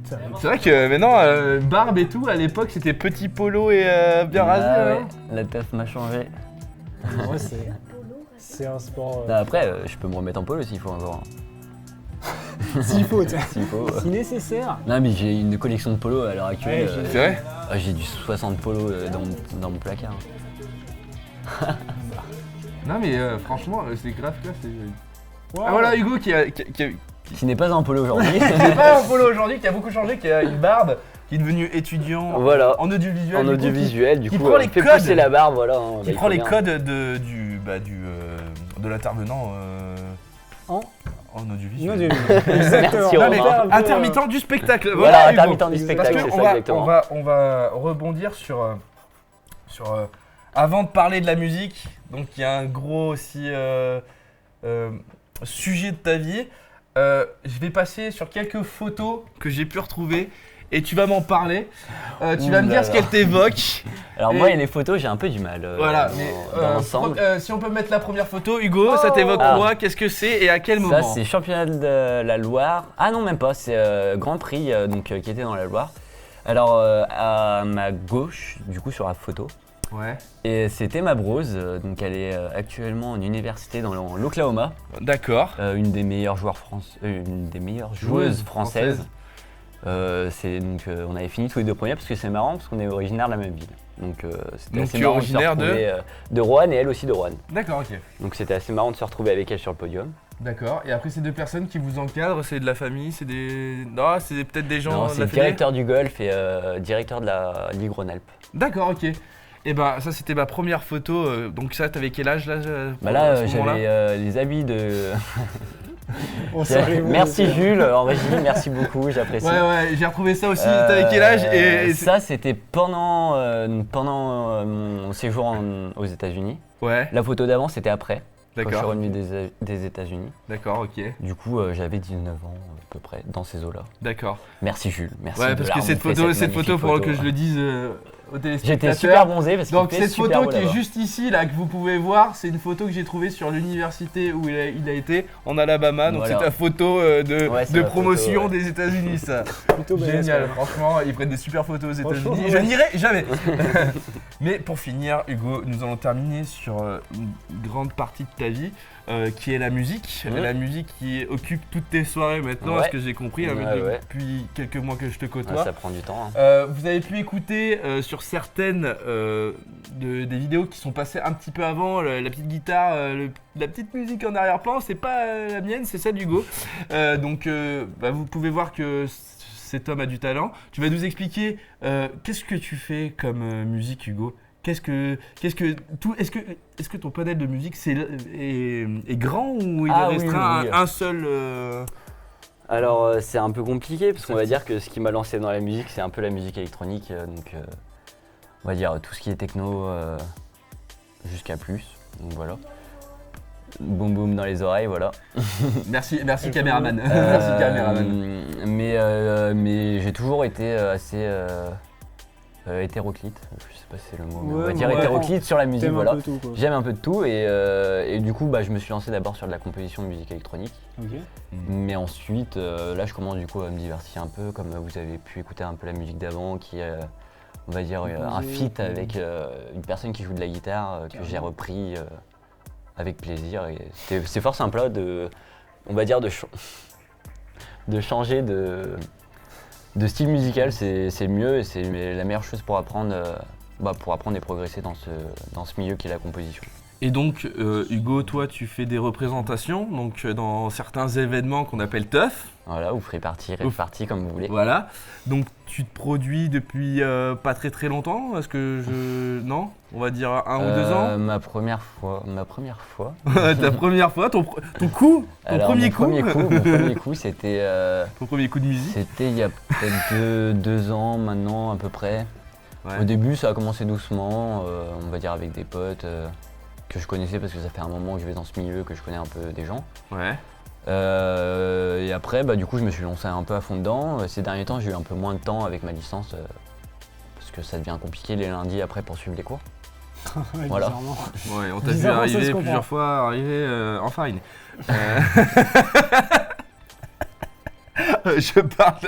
[SPEAKER 1] Ça va.
[SPEAKER 3] C'est vrai que maintenant, barbe et tout, à l'époque c'était petit polo et bien rasé.
[SPEAKER 6] Ah ouais,
[SPEAKER 3] hein.
[SPEAKER 6] la teuf m'a changé.
[SPEAKER 1] En vrai, c'est un sport.
[SPEAKER 6] Non, après, je peux me remettre en polo s'il faut encore.
[SPEAKER 1] S'il faut, tu sais.
[SPEAKER 6] S'il faut.
[SPEAKER 1] Si nécessaire.
[SPEAKER 6] Non, mais j'ai une collection de polos à l'heure actuelle.
[SPEAKER 1] Ouais,
[SPEAKER 3] C'est vrai.
[SPEAKER 6] J'ai du 60 polos dans mon placard.
[SPEAKER 3] Non mais franchement, c'est grave classe.
[SPEAKER 1] Wow.
[SPEAKER 3] Ah voilà Hugo qui a
[SPEAKER 6] Qui n'est pas un polo aujourd'hui.
[SPEAKER 3] c'est pas un polo aujourd'hui, qui a beaucoup changé, qui a une barbe, qui est devenu étudiant
[SPEAKER 6] Voilà.
[SPEAKER 3] en audiovisuel.
[SPEAKER 6] En
[SPEAKER 3] du coup,
[SPEAKER 6] audiovisuel, du
[SPEAKER 3] qui
[SPEAKER 6] coup,
[SPEAKER 3] prend les
[SPEAKER 6] fait
[SPEAKER 3] codes.
[SPEAKER 6] pousser la barbe, voilà. hein,
[SPEAKER 3] qui
[SPEAKER 6] bah,
[SPEAKER 3] prend
[SPEAKER 6] il
[SPEAKER 3] les
[SPEAKER 6] faut bien.
[SPEAKER 3] codes de l'intervenant
[SPEAKER 1] En
[SPEAKER 3] en audiovisuel.
[SPEAKER 1] Non, exactement.
[SPEAKER 6] Merci,
[SPEAKER 3] Non, mais
[SPEAKER 6] Romain.
[SPEAKER 1] Un peu,
[SPEAKER 3] intermittent du spectacle.
[SPEAKER 6] Voilà,
[SPEAKER 3] Hugo.
[SPEAKER 6] intermittent du
[SPEAKER 3] Parce
[SPEAKER 6] spectacle,
[SPEAKER 3] que
[SPEAKER 6] c'est ça exactement.
[SPEAKER 3] on va rebondir sur avant de parler de la musique. Donc il y a un gros aussi sujet de ta vie. Je vais passer sur quelques photos que j'ai pu retrouver et tu vas m'en parler. Tu vas me dire ce qu'elles t'évoquent.
[SPEAKER 6] Alors,
[SPEAKER 3] Et-
[SPEAKER 6] moi et les photos, j'ai un peu du mal.
[SPEAKER 3] Voilà,
[SPEAKER 6] dans-
[SPEAKER 3] mais
[SPEAKER 6] dans l'ensemble.
[SPEAKER 3] si on peut mettre la première photo, Hugo, ça t'évoque
[SPEAKER 6] Ah.
[SPEAKER 3] quoi? Qu'est-ce que c'est et à quel
[SPEAKER 6] Ça,
[SPEAKER 3] moment?
[SPEAKER 6] c'est championnat de la Loire. Ah non, même pas, c'est Grand Prix qui était dans la Loire. Alors, à ma gauche, du coup, sur la photo,
[SPEAKER 2] Ouais.
[SPEAKER 6] Et c'était ma brose, donc elle est actuellement en université dans l'Oklahoma,
[SPEAKER 2] D'accord.
[SPEAKER 6] une des meilleures joueuses françaises. On avait fini tous les deux premiers parce que c'est marrant parce qu'on est originaire de la même ville. Donc c'était
[SPEAKER 2] Donc
[SPEAKER 6] assez
[SPEAKER 2] tu es
[SPEAKER 6] marrant de se
[SPEAKER 2] originaire de
[SPEAKER 6] retrouver, de Roanne et elle aussi de Roanne.
[SPEAKER 2] D'accord, ok.
[SPEAKER 6] Donc c'était assez marrant de se retrouver avec elle sur le podium.
[SPEAKER 2] D'accord. Et après, ces deux personnes qui vous encadrent, c'est de la famille, c'est des. Non, c'est peut-être des gens
[SPEAKER 6] Non,
[SPEAKER 2] de
[SPEAKER 6] c'est
[SPEAKER 2] la
[SPEAKER 6] le
[SPEAKER 2] fédé.
[SPEAKER 6] directeur du golf et directeur de la Ligue Rhône-Alpes.
[SPEAKER 2] D'accord, ok. Et bah, ça, c'était ma première photo. Donc, ça, t'avais quel âge là
[SPEAKER 6] Bah là,
[SPEAKER 2] à ce moment-là
[SPEAKER 6] j'avais les habits de.
[SPEAKER 1] On sort les mots,
[SPEAKER 6] Merci
[SPEAKER 1] aussi.
[SPEAKER 6] Jules en régie, merci beaucoup, j'apprécie.
[SPEAKER 2] Ouais, j'ai retrouvé ça aussi. T'avais quel âge et
[SPEAKER 6] Ça, c'était pendant mon séjour aux États-Unis.
[SPEAKER 2] Ouais,
[SPEAKER 6] La photo d'avant, c'était après, quand je suis
[SPEAKER 2] d'accord.
[SPEAKER 6] revenu des États-Unis.
[SPEAKER 2] D'accord, ok.
[SPEAKER 6] Du coup, j'avais 19 ans à peu près, dans ces eaux-là.
[SPEAKER 2] D'accord.
[SPEAKER 6] Merci Jules, merci.
[SPEAKER 2] Ouais,
[SPEAKER 6] de
[SPEAKER 2] parce
[SPEAKER 6] leur
[SPEAKER 2] que cette
[SPEAKER 6] montrer
[SPEAKER 2] photo,
[SPEAKER 6] magnifique
[SPEAKER 2] pour que
[SPEAKER 6] photo.
[SPEAKER 2] je le dise aux téléspectateurs.
[SPEAKER 6] J'étais super bronzé parce qu'il
[SPEAKER 2] Donc
[SPEAKER 6] fait
[SPEAKER 2] cette
[SPEAKER 6] super
[SPEAKER 2] photo
[SPEAKER 6] beau
[SPEAKER 2] qui est
[SPEAKER 6] là-bas.
[SPEAKER 2] juste ici, là, que vous pouvez voir, c'est une photo que j'ai trouvée sur l'université où il a été, en Alabama. Donc
[SPEAKER 6] Voilà.
[SPEAKER 2] c'est ta photo
[SPEAKER 6] Ouais, c'est
[SPEAKER 2] de
[SPEAKER 6] ma
[SPEAKER 2] promotion
[SPEAKER 6] photo, ouais.
[SPEAKER 2] des États-Unis, ça.
[SPEAKER 1] Plutôt balèze,
[SPEAKER 2] Génial,
[SPEAKER 1] quand même.
[SPEAKER 2] franchement, ils prennent des super photos aux
[SPEAKER 1] Franchement,
[SPEAKER 2] États-Unis.
[SPEAKER 1] ouais.
[SPEAKER 2] Je n'irai jamais. Mais pour finir, Hugo, nous allons terminer sur une grande partie de ta vie, qui est la musique.
[SPEAKER 6] Mhm.
[SPEAKER 2] La musique qui occupe toutes tes soirées maintenant,
[SPEAKER 6] Ouais.
[SPEAKER 2] à ce que j'ai compris, hein,
[SPEAKER 6] Ouais, ouais.
[SPEAKER 2] depuis quelques mois que je te côtoie.
[SPEAKER 6] Ouais, ça prend du temps. Hein.
[SPEAKER 2] Vous avez pu écouter sur certaines des vidéos qui sont passées un petit peu avant, la petite guitare, la petite musique en arrière-plan, c'est pas la mienne, c'est celle d'Hugo. Donc vous pouvez voir que cet homme a du talent. Tu vas nous expliquer qu'est-ce que tu fais comme musique, Hugo. Est-ce que ton panel de musique est grand ou il
[SPEAKER 6] Ah
[SPEAKER 2] est
[SPEAKER 6] oui,
[SPEAKER 2] restreint
[SPEAKER 6] oui, oui.
[SPEAKER 2] à un seul
[SPEAKER 6] Alors c'est un peu compliqué parce qu'on va dire que ce qui m'a lancé dans la musique c'est un peu la musique électronique, donc on va dire tout ce qui est techno jusqu'à plus, donc voilà. Boum boum dans les oreilles, voilà.
[SPEAKER 2] Merci caméraman. Merci caméraman.
[SPEAKER 6] Mais j'ai toujours été assez hétéroclite, je sais pas si c'est le mot, mais on
[SPEAKER 1] Ouais,
[SPEAKER 6] va dire
[SPEAKER 1] ouais.
[SPEAKER 6] hétéroclite sur la musique,
[SPEAKER 1] T'aimes un
[SPEAKER 6] voilà.
[SPEAKER 1] peu tout, quoi.
[SPEAKER 6] J'aime un peu de tout et du coup je me suis lancé d'abord sur de la composition de musique électronique.
[SPEAKER 1] Ok.
[SPEAKER 6] Mais ensuite, là, je commence du coup à me diversifier un peu, comme vous avez pu écouter un peu la musique d'avant, qui est, on va dire, un feat avec une personne qui joue de la guitare, que j'ai repris avec plaisir. Et c'est fort sympa de, on va dire, de changer de style musical, c'est mieux et c'est la meilleure chose pour apprendre et progresser dans ce milieu qui est la composition.
[SPEAKER 2] Et donc, Hugo, toi, tu fais des représentations donc, dans certains événements qu'on appelle teuf.
[SPEAKER 6] Voilà, ou free party, rave
[SPEAKER 2] Ouf.
[SPEAKER 6] party, comme vous voulez.
[SPEAKER 2] Voilà. Donc, tu te produis depuis pas très longtemps. Est-ce que je. Non? On va dire 1 ou 2 ans?
[SPEAKER 6] Ma première fois.
[SPEAKER 2] Ta première fois, ton coup? Ton
[SPEAKER 6] Alors,
[SPEAKER 2] premier
[SPEAKER 6] mon
[SPEAKER 2] coup?
[SPEAKER 6] premier coup, c'était
[SPEAKER 2] Ton premier coup de musique?
[SPEAKER 6] c'était il y a peut-être 2 ans maintenant à peu près.
[SPEAKER 2] Ouais.
[SPEAKER 6] Au début, ça a commencé doucement, on va dire avec des potes que je connaissais parce que ça fait un moment que je vais dans ce milieu, que je connais un peu des gens.
[SPEAKER 2] Ouais.
[SPEAKER 6] Et après, du coup, je me suis lancé un peu à fond dedans. Ces derniers temps, j'ai eu un peu moins de temps avec ma licence parce que ça devient compliqué les lundis après pour suivre les cours.
[SPEAKER 1] Ouais,
[SPEAKER 6] Voilà.
[SPEAKER 1] bizarrement.
[SPEAKER 2] Ouais, on t'a vu
[SPEAKER 1] Bizarrement, ça se
[SPEAKER 2] arriver
[SPEAKER 1] comprend.
[SPEAKER 2] plusieurs fois en farine. Je parle.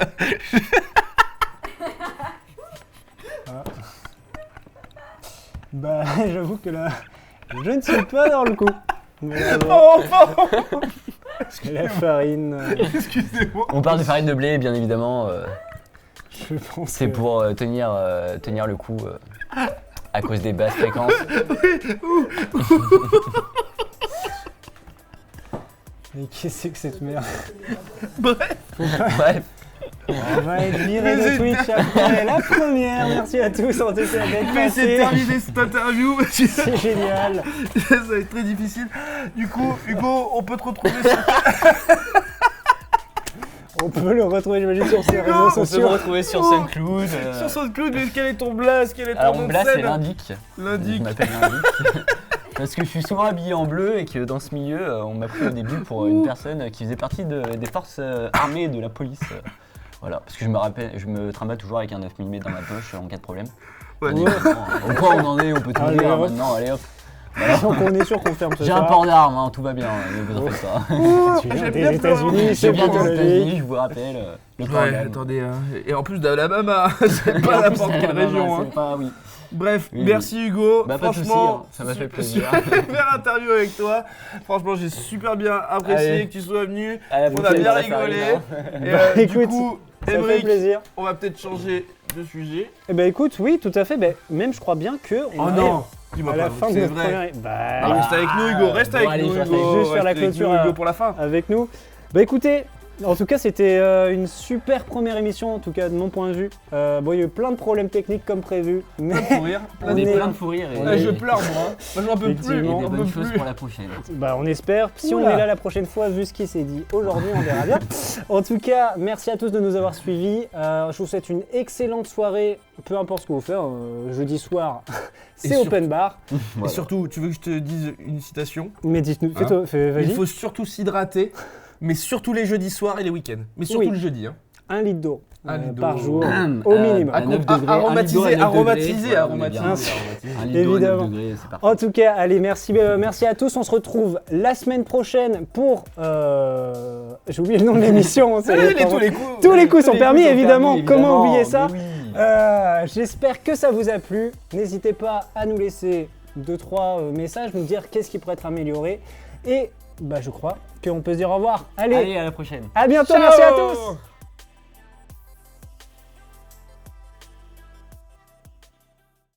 [SPEAKER 1] Bah, j'avoue que là, je ne suis pas dans le coup. Mais là, bon,
[SPEAKER 2] Oh, pardon.
[SPEAKER 1] la farine,
[SPEAKER 2] Excusez-moi.
[SPEAKER 6] On parle de farine de blé, bien évidemment.
[SPEAKER 1] je pense
[SPEAKER 6] C'est
[SPEAKER 1] que-
[SPEAKER 6] pour tenir le coup à cause des basses fréquences.
[SPEAKER 1] Mais qu'est-ce que cette merde?
[SPEAKER 6] Bref.
[SPEAKER 1] On va être viré de Twitch après la première. Merci à tous, en tout cas,
[SPEAKER 2] Je
[SPEAKER 1] d'être
[SPEAKER 2] vais essayer de
[SPEAKER 1] passés.
[SPEAKER 2] terminer cette interview parce que
[SPEAKER 1] C'est génial.
[SPEAKER 2] ça va être très difficile. Du coup, Hugo, on peut te retrouver sur
[SPEAKER 1] On peut le retrouver, j'imagine, sur ses réseaux
[SPEAKER 6] On peut me
[SPEAKER 1] sociaux.
[SPEAKER 6] retrouver sur SoundCloud.
[SPEAKER 2] sur SoundCloud, mais quel est ton blast? Quel est ton
[SPEAKER 6] Alors
[SPEAKER 2] nom
[SPEAKER 6] mon
[SPEAKER 2] de
[SPEAKER 6] blast c'est
[SPEAKER 2] scène?
[SPEAKER 6] l'indic.
[SPEAKER 2] L'indic.
[SPEAKER 6] Je m'appelle l'indic. Parce que je suis souvent habillé en bleu et que dans ce milieu, on m'a pris au début pour une personne qui faisait partie des forces armées de la police. Voilà, parce que je me trimballe toujours avec un 9 mm dans ma poche en cas de problème.
[SPEAKER 2] Ouais,
[SPEAKER 6] Au point où on en est, on peut tout
[SPEAKER 1] Allez,
[SPEAKER 6] dire
[SPEAKER 1] hop.
[SPEAKER 6] maintenant, allez hop.
[SPEAKER 1] Donc on est sûr qu'on ferme ce
[SPEAKER 6] J'ai un
[SPEAKER 1] soir.
[SPEAKER 6] port d'armes, hein, tout va bien, ne vous en faites pas.
[SPEAKER 1] Tu
[SPEAKER 2] J'ai
[SPEAKER 1] viens
[SPEAKER 2] bien
[SPEAKER 1] des
[SPEAKER 2] peur.
[SPEAKER 1] États-Unis,
[SPEAKER 6] Je
[SPEAKER 1] c'est
[SPEAKER 6] viens
[SPEAKER 1] pas
[SPEAKER 6] des
[SPEAKER 1] de
[SPEAKER 6] États-Unis, je vous rappelle, le port
[SPEAKER 2] Ouais,
[SPEAKER 6] d'armes.
[SPEAKER 2] attendez, et en plus d'Alabama, c'est pas n'importe quelle région. Hein.
[SPEAKER 6] C'est pas, oui.
[SPEAKER 2] Bref,
[SPEAKER 6] Oui,
[SPEAKER 2] merci Hugo.
[SPEAKER 6] Bah, pas de soucis,
[SPEAKER 2] Franchement,
[SPEAKER 6] hein, ça m'a fait plaisir.
[SPEAKER 2] Super interview avec toi. Franchement, j'ai super bien apprécié
[SPEAKER 6] Allez.
[SPEAKER 2] que tu sois venu.
[SPEAKER 6] Allez,
[SPEAKER 2] On
[SPEAKER 6] vous
[SPEAKER 2] a
[SPEAKER 6] faites
[SPEAKER 2] bien
[SPEAKER 6] la
[SPEAKER 2] rigolé.
[SPEAKER 6] farine,
[SPEAKER 2] Et
[SPEAKER 1] Bah,
[SPEAKER 2] du
[SPEAKER 1] écoute,
[SPEAKER 2] coup,
[SPEAKER 1] Ça fait
[SPEAKER 2] Émeric,
[SPEAKER 1] plaisir.
[SPEAKER 2] on va peut-être changer de sujet.
[SPEAKER 1] Eh ben écoute, oui, tout à fait. Ben, même je crois bien que on
[SPEAKER 2] Oh
[SPEAKER 1] arrive
[SPEAKER 2] non, dis-moi
[SPEAKER 1] à
[SPEAKER 2] pas,
[SPEAKER 1] la fin de
[SPEAKER 2] c'est
[SPEAKER 1] notre
[SPEAKER 2] vrai.
[SPEAKER 1] première. Bah,
[SPEAKER 2] Non, reste avec nous Hugo, reste
[SPEAKER 6] Bon,
[SPEAKER 2] avec
[SPEAKER 6] allez,
[SPEAKER 2] nous
[SPEAKER 6] je reste
[SPEAKER 2] Hugo.
[SPEAKER 1] avec- juste faire la
[SPEAKER 2] Reste avec
[SPEAKER 1] clôture,
[SPEAKER 2] nous, Hugo, pour la fin.
[SPEAKER 1] avec nous. Bah écoutez, en tout cas c'était une super première émission, en tout cas de mon point de vue. Bon, il y a eu plein de problèmes techniques comme prévu, mais
[SPEAKER 2] Plein de fou rire,
[SPEAKER 1] On
[SPEAKER 6] On est
[SPEAKER 1] est-
[SPEAKER 6] plein de fou rire et,
[SPEAKER 2] Ouais, je pleure moi. Moi j'en peux plus,
[SPEAKER 1] Effectivement.
[SPEAKER 6] et des
[SPEAKER 2] j'en peux
[SPEAKER 6] bonnes choses
[SPEAKER 2] plus.
[SPEAKER 6] pour la prochaine.
[SPEAKER 1] bah, on espère. Si on
[SPEAKER 2] Oula.
[SPEAKER 1] est là la prochaine fois, vu ce qui s'est dit aujourd'hui, on verra bien. En tout cas, merci à tous de nous avoir suivis. Je vous souhaite une excellente soirée, peu importe ce que vous faites. Jeudi soir, c'est
[SPEAKER 2] Et
[SPEAKER 1] open bar.
[SPEAKER 2] Et
[SPEAKER 6] Voilà.
[SPEAKER 2] surtout, tu veux que je te dise une citation?
[SPEAKER 1] Mais dites-nous,
[SPEAKER 2] Hein
[SPEAKER 1] vas-y.
[SPEAKER 2] Il faut surtout s'hydrater, mais surtout les jeudis soirs et les week-ends. Mais surtout
[SPEAKER 1] Oui.
[SPEAKER 2] le jeudi. Hein.
[SPEAKER 1] 1 litre d'eau
[SPEAKER 2] Un litre
[SPEAKER 1] par
[SPEAKER 2] d'eau.
[SPEAKER 1] jour, au minimum.
[SPEAKER 6] À 9
[SPEAKER 2] Ah,
[SPEAKER 6] degrés,
[SPEAKER 2] aromatisé,
[SPEAKER 6] un litre d'eau à 9
[SPEAKER 2] aromatisé,
[SPEAKER 6] degrés.
[SPEAKER 2] aromatisé.
[SPEAKER 6] Voilà, on est bien. Un litre d'eau à 9
[SPEAKER 1] Évidemment.
[SPEAKER 6] degrés, c'est parfait.
[SPEAKER 1] En tout cas, allez, merci à tous. On se retrouve la semaine prochaine pour. J'ai oublié le nom de l'émission. c'est-
[SPEAKER 2] Allez, tous les coups.
[SPEAKER 1] Tous les coups sont permis,
[SPEAKER 6] sont
[SPEAKER 1] évidemment.
[SPEAKER 6] permis,
[SPEAKER 1] Comment
[SPEAKER 6] évidemment,
[SPEAKER 1] oublier ça
[SPEAKER 6] mais oui.
[SPEAKER 1] J'espère que ça vous a plu. N'hésitez pas à nous laisser 2-3 messages, nous dire qu'est-ce qui pourrait être amélioré. Et bah, je crois qu'on peut se dire au revoir. Allez,
[SPEAKER 6] Allez, à la prochaine.
[SPEAKER 1] à bientôt.
[SPEAKER 2] Ciao.
[SPEAKER 1] Merci à tous.